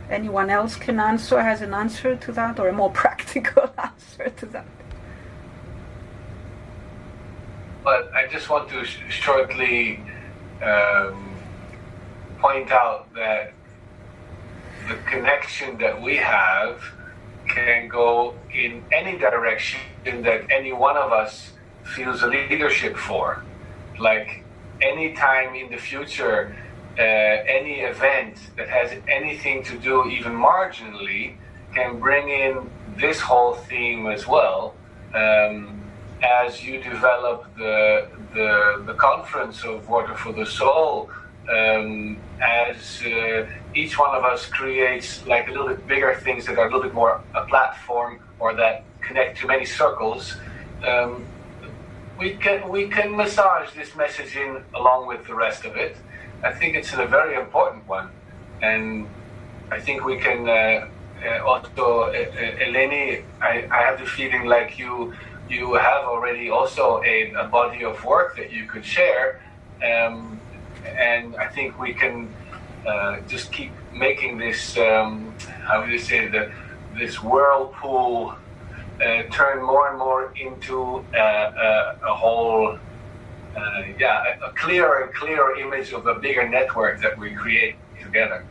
Anyone else has an answer to that, or a more practical answer to that? But I just want to shortly point out that the connection that we have can go in any direction that any one of us feels a leadership for. Like any time in the future, any event that has anything to do even marginally can bring in this whole theme as well. As you develop the conference of Water for the Soul, as each one of us creates like a little bit bigger things that are a little bit more a platform or that connect to many circles, we can massage this message in along with the rest of it. I think it's a very important one, and I think we can also, Eleni, I have the feeling like you have already also a body of work that you could share, and I think we can just keep making this, how do you say, this whirlpool turn more and more into a whole, a clearer and clearer image of a bigger network that we create together.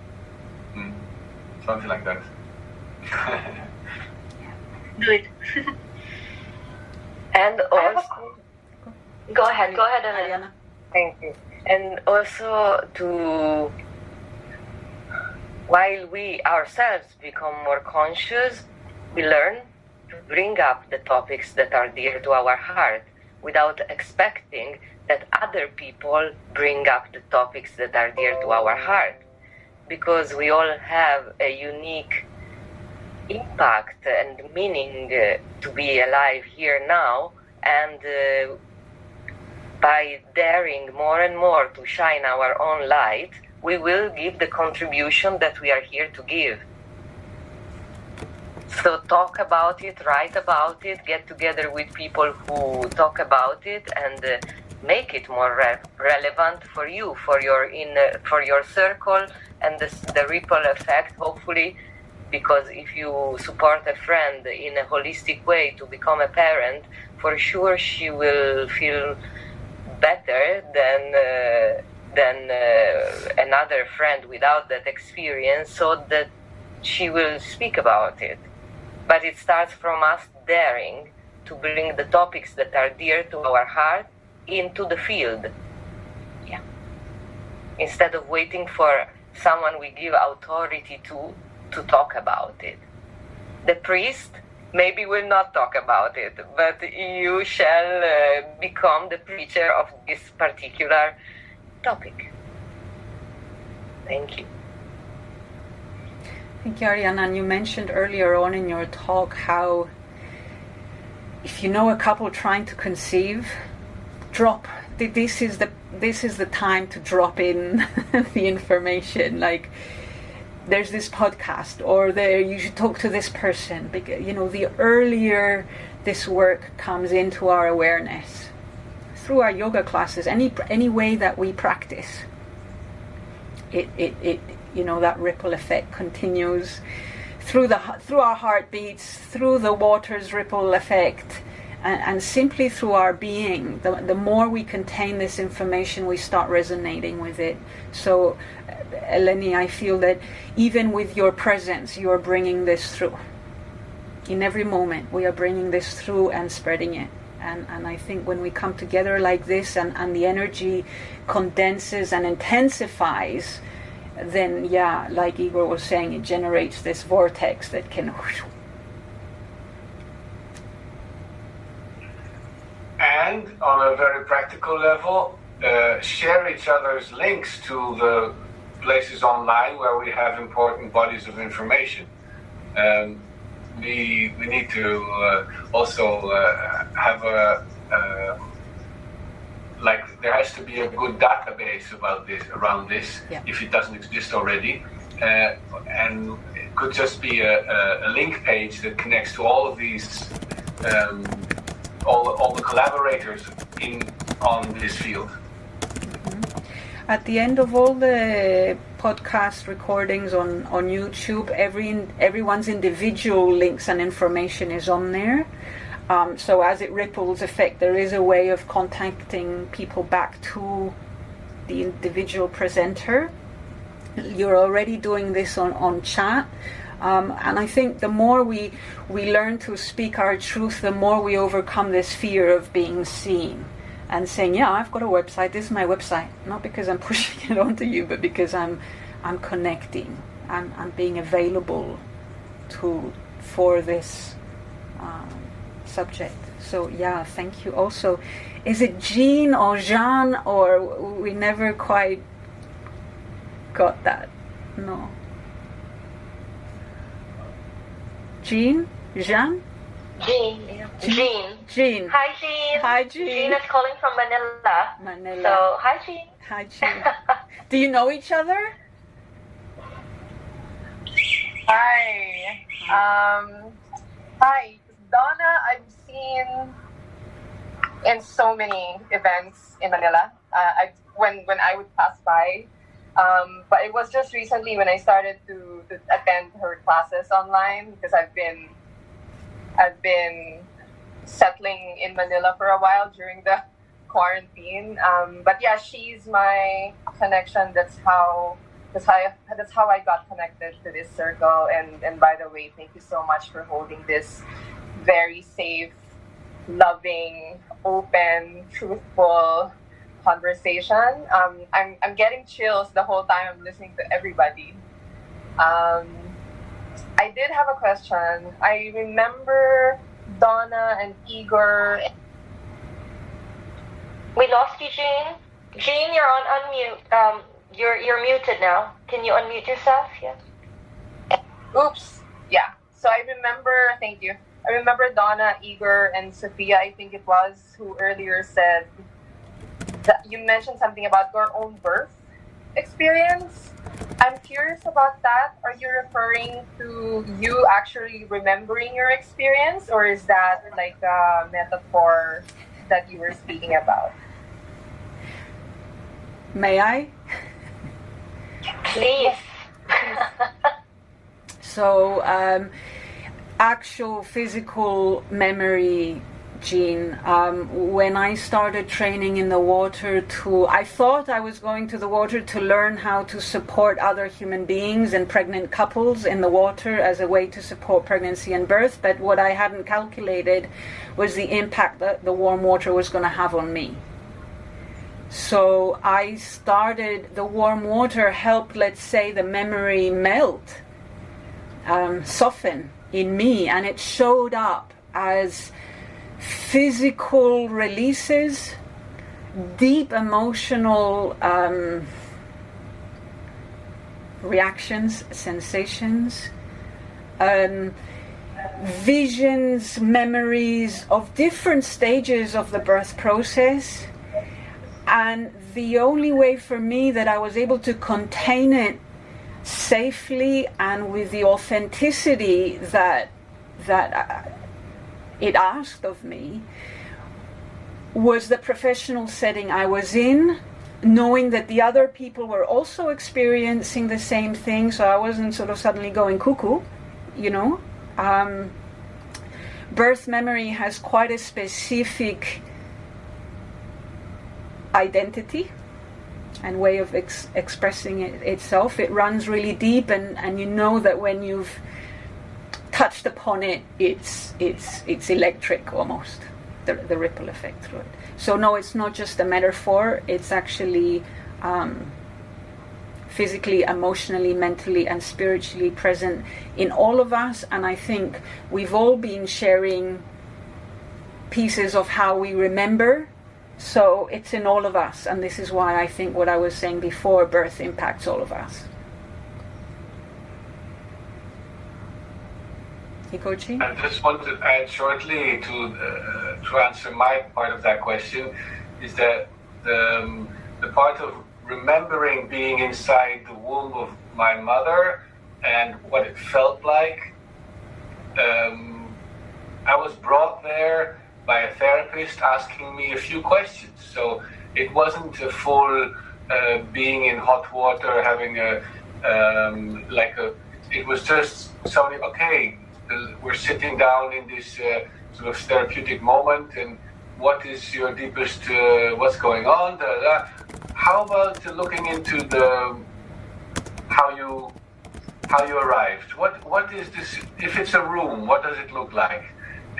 Something like that. Do it. And also, Go ahead, Ariana. thank you. And also while we ourselves become more conscious, we learn to bring up the topics that are dear to our heart without expecting that other people bring up the topics that are dear to our heart. Because we all have a unique impact and meaning to be alive here now, and by daring more and more to shine our own light, we will give the contribution that we are here to give. So talk about it, write about it, get together with people who talk about it, and make it more relevant for you, for your circle, and the ripple effect, hopefully. Because if you support a friend in a holistic way to become a parent, for sure she will feel better than another friend without that experience, so that she will speak about it. But it starts from us daring to bring the topics that are dear to our heart into the field. Yeah. Instead of waiting for someone we give authority to talk about it. The priest maybe will not talk about it, but you shall become the preacher of this particular topic. Thank you. Thank you, Ariana. And you mentioned earlier on in your talk how if you know a couple trying to conceive, this is the time to drop in the information. Like, there's this podcast, or you should talk to this person. The earlier this work comes into our awareness through our yoga classes, any way that we practice. It that ripple effect continues through our heartbeats, through the water's ripple effect, and simply through our being. The more we contain this information, we start resonating with it. So, Eleni, I feel that even with your presence, you are bringing this through. In every moment, we are bringing this through and spreading it. And I think when we come together like this and the energy condenses and intensifies, then, yeah, like Igor was saying, it generates this vortex that can... And on a very practical level, share each other's links to the places online where we have important bodies of information. We need to also have there has to be a good database around this, yeah. If it doesn't exist already, and it could just be a link page that connects to all of these, all the collaborators on this field. Mm-hmm. At the end of all the podcast recordings on YouTube, everyone's individual links and information is on there. So as it ripples effect, there is a way of contacting people back to the individual presenter. You're already doing this on chat. And I think the more we learn to speak our truth, the more we overcome this fear of being seen and saying, yeah, I've got a website, this is my website. Not because I'm pushing it onto you, but because I'm connecting. I'm being available for this subject. So yeah, thank you. Also, is it Jean or Jean, or we never quite got that? No. Jean? Jean? Jean, yeah. Jean. Jean. Hi, Jean. Hi, Jean. Jean is calling from Manila. Manila. So, hi, Jean. Hi, Jean. Do you know each other? Hi. Hi. Donna, I've seen in so many events in Manila. When I would pass by. But it was just recently when I started to attend her classes online, because I've been settling in Manila for a while during the quarantine. But yeah, she's my connection. That's how I got connected to this circle. And by the way, thank you so much for holding this very safe, loving, open, truthful conversation. I'm getting chills the whole time I'm listening to everybody. I did have a question. I remember Donna and Igor. We lost you, Jean. Jean, you're on unmute. You're muted now. Can you unmute yourself? Yeah. Oops. Yeah. So I remember. Thank you. I remember Donna, Igor, and Sophia, I think it was, who earlier said that you mentioned something about your own birth experience. I'm curious about that. Are you referring to you actually remembering your experience, or is that like a metaphor that you were speaking about? May I? Please. So, actual physical memory, Jean, when I started training in the water I thought I was going to the water to learn how to support other human beings and pregnant couples in the water as a way to support pregnancy and birth, but what I hadn't calculated was the impact that the warm water was going to have on me. So the warm water helped, let's say, the memory melt, soften in me, and it showed up as physical releases, deep emotional reactions, sensations, visions, memories of different stages of the birth process. And the only way for me that I was able to contain it safely and with the authenticity that it asked of me was the professional setting I was in, knowing that the other people were also experiencing the same thing, so I wasn't sort of suddenly going cuckoo, you know. Birth memory has quite a specific identity and way of expressing itself. It runs really deep, and you know that when you've touched upon it, it's electric almost, the ripple effect through it. So no, it's not just a metaphor, it's actually physically, emotionally, mentally, and spiritually present in all of us. And I think we've all been sharing pieces of how we remember, so it's in all of us. And this is why I think what I was saying before, birth impacts all of us. Hikochi? I just want to add shortly to answer my part of that question, is that the part of remembering being inside the womb of my mother and what it felt like. I was brought there by a therapist asking me a few questions. So it wasn't a full being in hot water, having it was just somebody, okay, we're sitting down in this sort of therapeutic moment, and what is your deepest, what's going on? How about looking into how you arrived? What is this? If it's a room, what does it look like?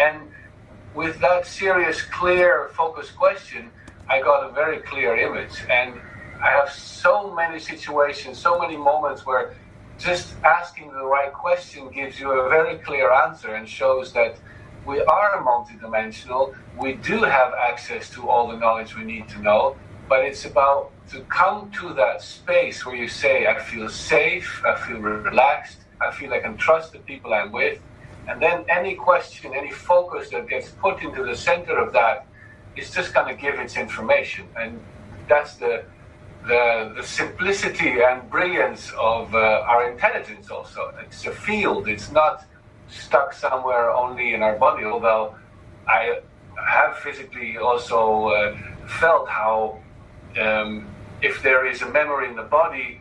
And with that serious, clear, focused question, I got a very clear image. And I have so many situations, so many moments where just asking the right question gives you a very clear answer and shows that we are multidimensional. We do have access to all the knowledge we need to know, but it's about to come to that space where you say, I feel safe, I feel relaxed, I feel I can trust the people I'm with. And then any question, any focus that gets put into the center of that is just going to give its information. And that's the simplicity and brilliance of our intelligence also. It's a field, it's not stuck somewhere only in our body, although I have physically also felt how if there is a memory in the body,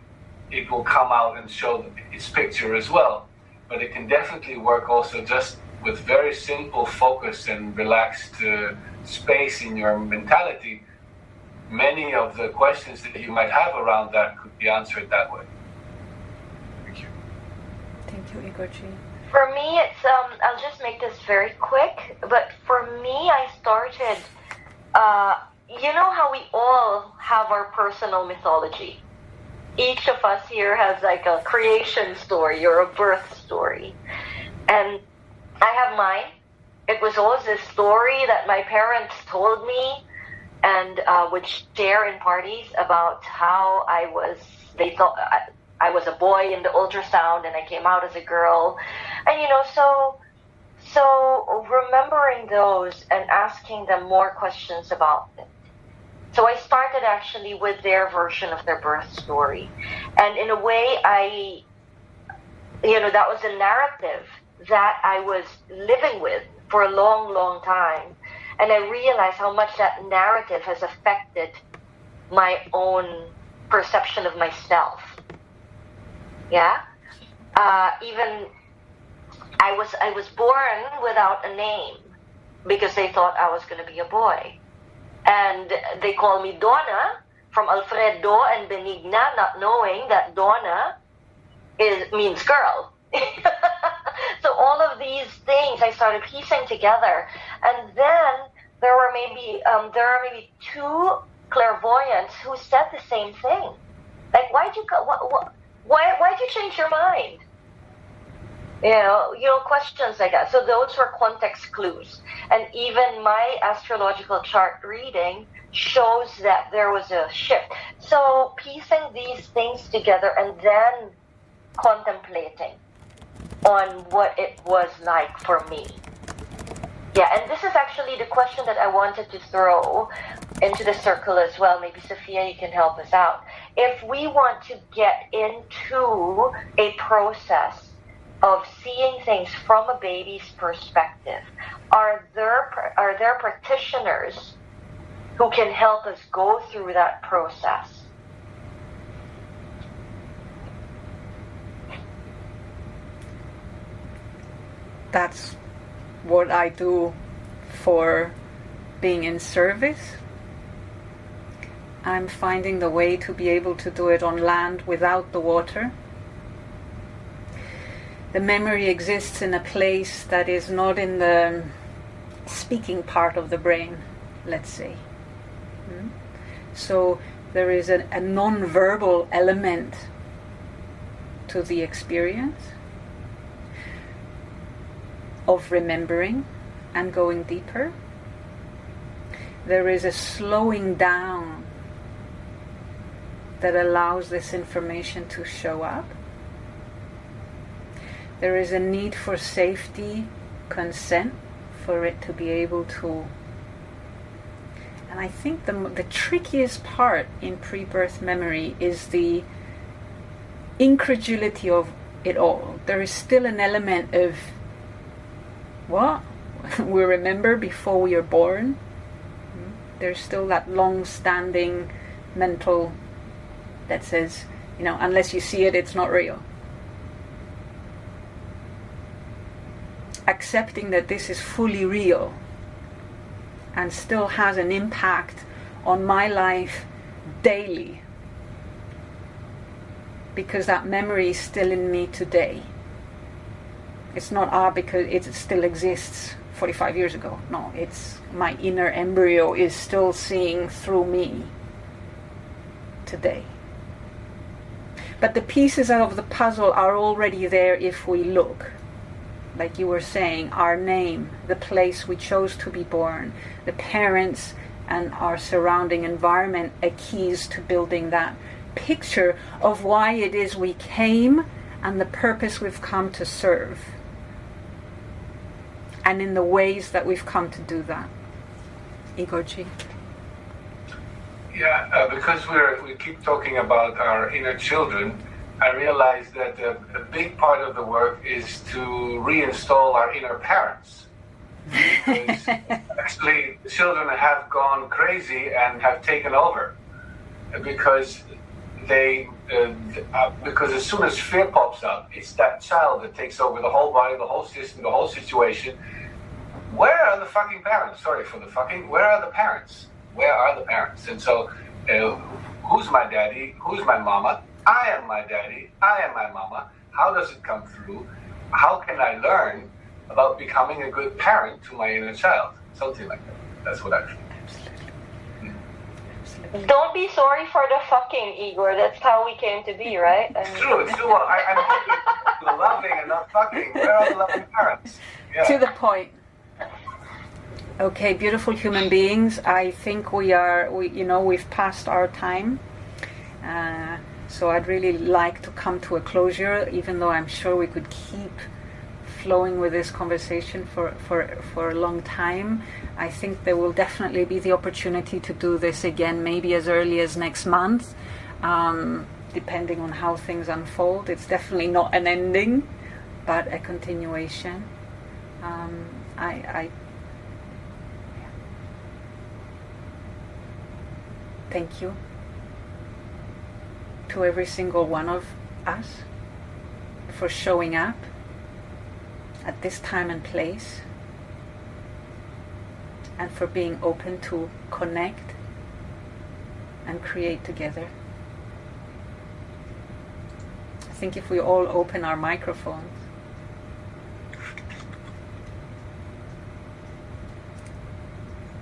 it will come out and show its picture as well. But it can definitely work also just with very simple focus and relaxed space in your mentality. Many of the questions that you might have around that could be answered that way. Thank you. Thank you, Igorji. For me, it's I'll just make this very quick, but for me, I started, you know how we all have our personal mythology. Each of us here has like a creation story or a birth story. And I have mine. It was always this story that my parents told me and would share in parties about how they thought I was a boy in the ultrasound and I came out as a girl. And you know, so remembering those and asking them more questions about it. So I started actually with their version of their birth story. And in a way, that was a narrative that I was living with for a long, long time. And I realized how much that narrative has affected my own perception of myself. Yeah? Even I was born without a name because they thought I was going to be a boy. And they call me Donna, from Alfredo and Benigna, not knowing that Donna means girl. So all of these things I started piecing together. And then there are maybe two clairvoyants who said the same thing. Like, why'd you change your mind? You know, questions like that. So those were context clues. And even my astrological chart reading shows that there was a shift. So piecing these things together and then contemplating on what it was like for me. Yeah, and this is actually the question that I wanted to throw into the circle as well. Maybe Sophia, you can help us out. If we want to get into a process of seeing things from a baby's perspective? Are there practitioners who can help us go through that process? That's what I do for being in service. I'm finding the way to be able to do it on land without the water. The memory exists in a place that is not in the speaking part of the brain, let's say. So there is a non-verbal element to the experience of remembering and going deeper. There is a slowing down that allows this information to show up. There is a need for safety, consent, for it to be able to. And I think the trickiest part in pre-birth memory is the incredulity of it all. There is still an element of, what? We remember before we are born. There's still that long-standing mental that says, unless you see it, it's not real. Accepting that this is fully real and still has an impact on my life daily, because that memory is still in me today. It's not because it still exists 45 years ago. No, it's my inner embryo is still seeing through me today. But the pieces of the puzzle are already there if we look. Like you were saying, our name, the place we chose to be born, the parents and our surrounding environment are keys to building that picture of why it is we came and the purpose we've come to serve. And in the ways that we've come to do that. Igorji? Yeah, because we keep talking about our inner children, I realize that a big part of the work is to reinstall our inner parents. Because actually, the children have gone crazy and have taken over. Because because as soon as fear pops up, it's that child that takes over the whole body, the whole system, the whole situation. Where are the fucking parents? Sorry for the fucking. Where are the parents? Where are the parents? And so, who's my daddy? Who's my mama? I am my daddy. I am my mama. How does it come through? How can I learn about becoming a good parent to my inner child? Something like that. That's what I feel. Don't be sorry for the fucking, Igor. That's how we came to be, right? It's true. It's true. I'm hoping the loving and not fucking. Where are the loving parents? Yeah. To the point. Okay, beautiful human beings. I think we've passed our time. So I'd really like to come to a closure, even though I'm sure we could keep flowing with this conversation for a long time. I think there will definitely be the opportunity to do this again, maybe as early as next month, depending on how things unfold. It's definitely not an ending, but a continuation. Thank you to every single one of us for showing up at this time and place, and for being open to connect and create together. I think if we all open our microphones,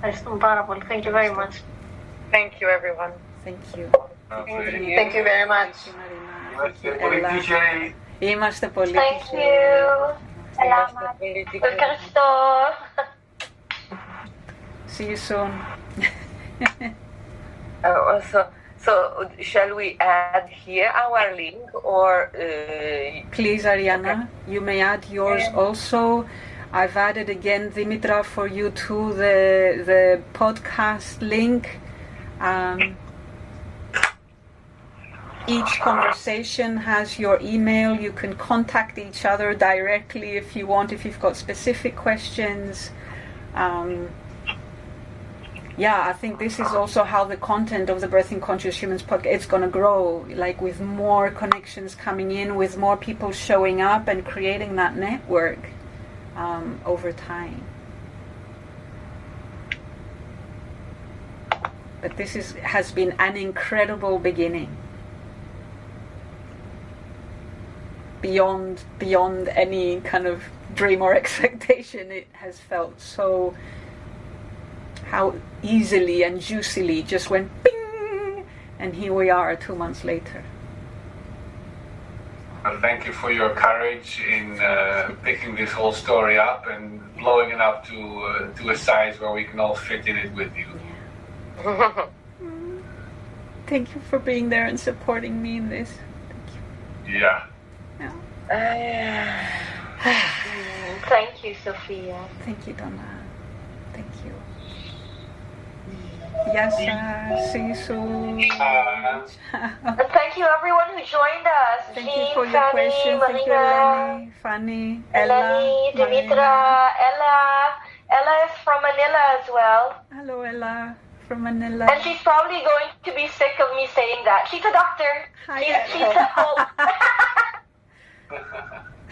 Thank you very much. Thank you, everyone. thank you. Thank you very much. Είμαστε πολύ Thank you. Salamat. Christo. See you soon. So shall we add here our link or? Please, Ariana, you may add yours also. I've added again, Dimitra, for you too, the podcast link. Each conversation has your email. You can contact each other directly if you want, if you've got specific questions. I think this is also how the content of the Birthing Conscious Humans podcast, it's going to grow, like with more connections coming in, with more people showing up and creating that network over time. But this has been an incredible beginning. Beyond any kind of dream or expectation, it has felt so, how easily and juicily just went ping, and here we are 2 months later. Well, thank you for your courage in picking this whole story up and blowing it up to a size where we can all fit in it with you. Yeah. Thank you for being there and supporting me in this. Thank you. Yeah. Thank you, Sophia. Thank you, Donna. Thank you. Yes, see you soon. And thank you everyone who joined us. Thank Jean, you for your Fanny, questions. Marina, Thank you, Eleni, Fanny, Ella, Eleni, Dimitra, Ella. Ella is from Manila as well. Hello, Ella from Manila. And she's probably going to be sick of me saying that. She's a doctor. Hi, She's Ella. at home.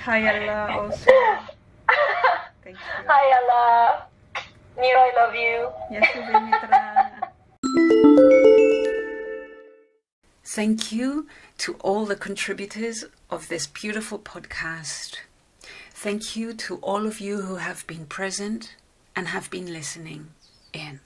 Hi, Ella, also. Thank you. Hi, Ella. Mira, I love you. Yes, Dimitra. Thank you to all the contributors of this beautiful podcast. Thank you to all of you who have been present and have been listening in.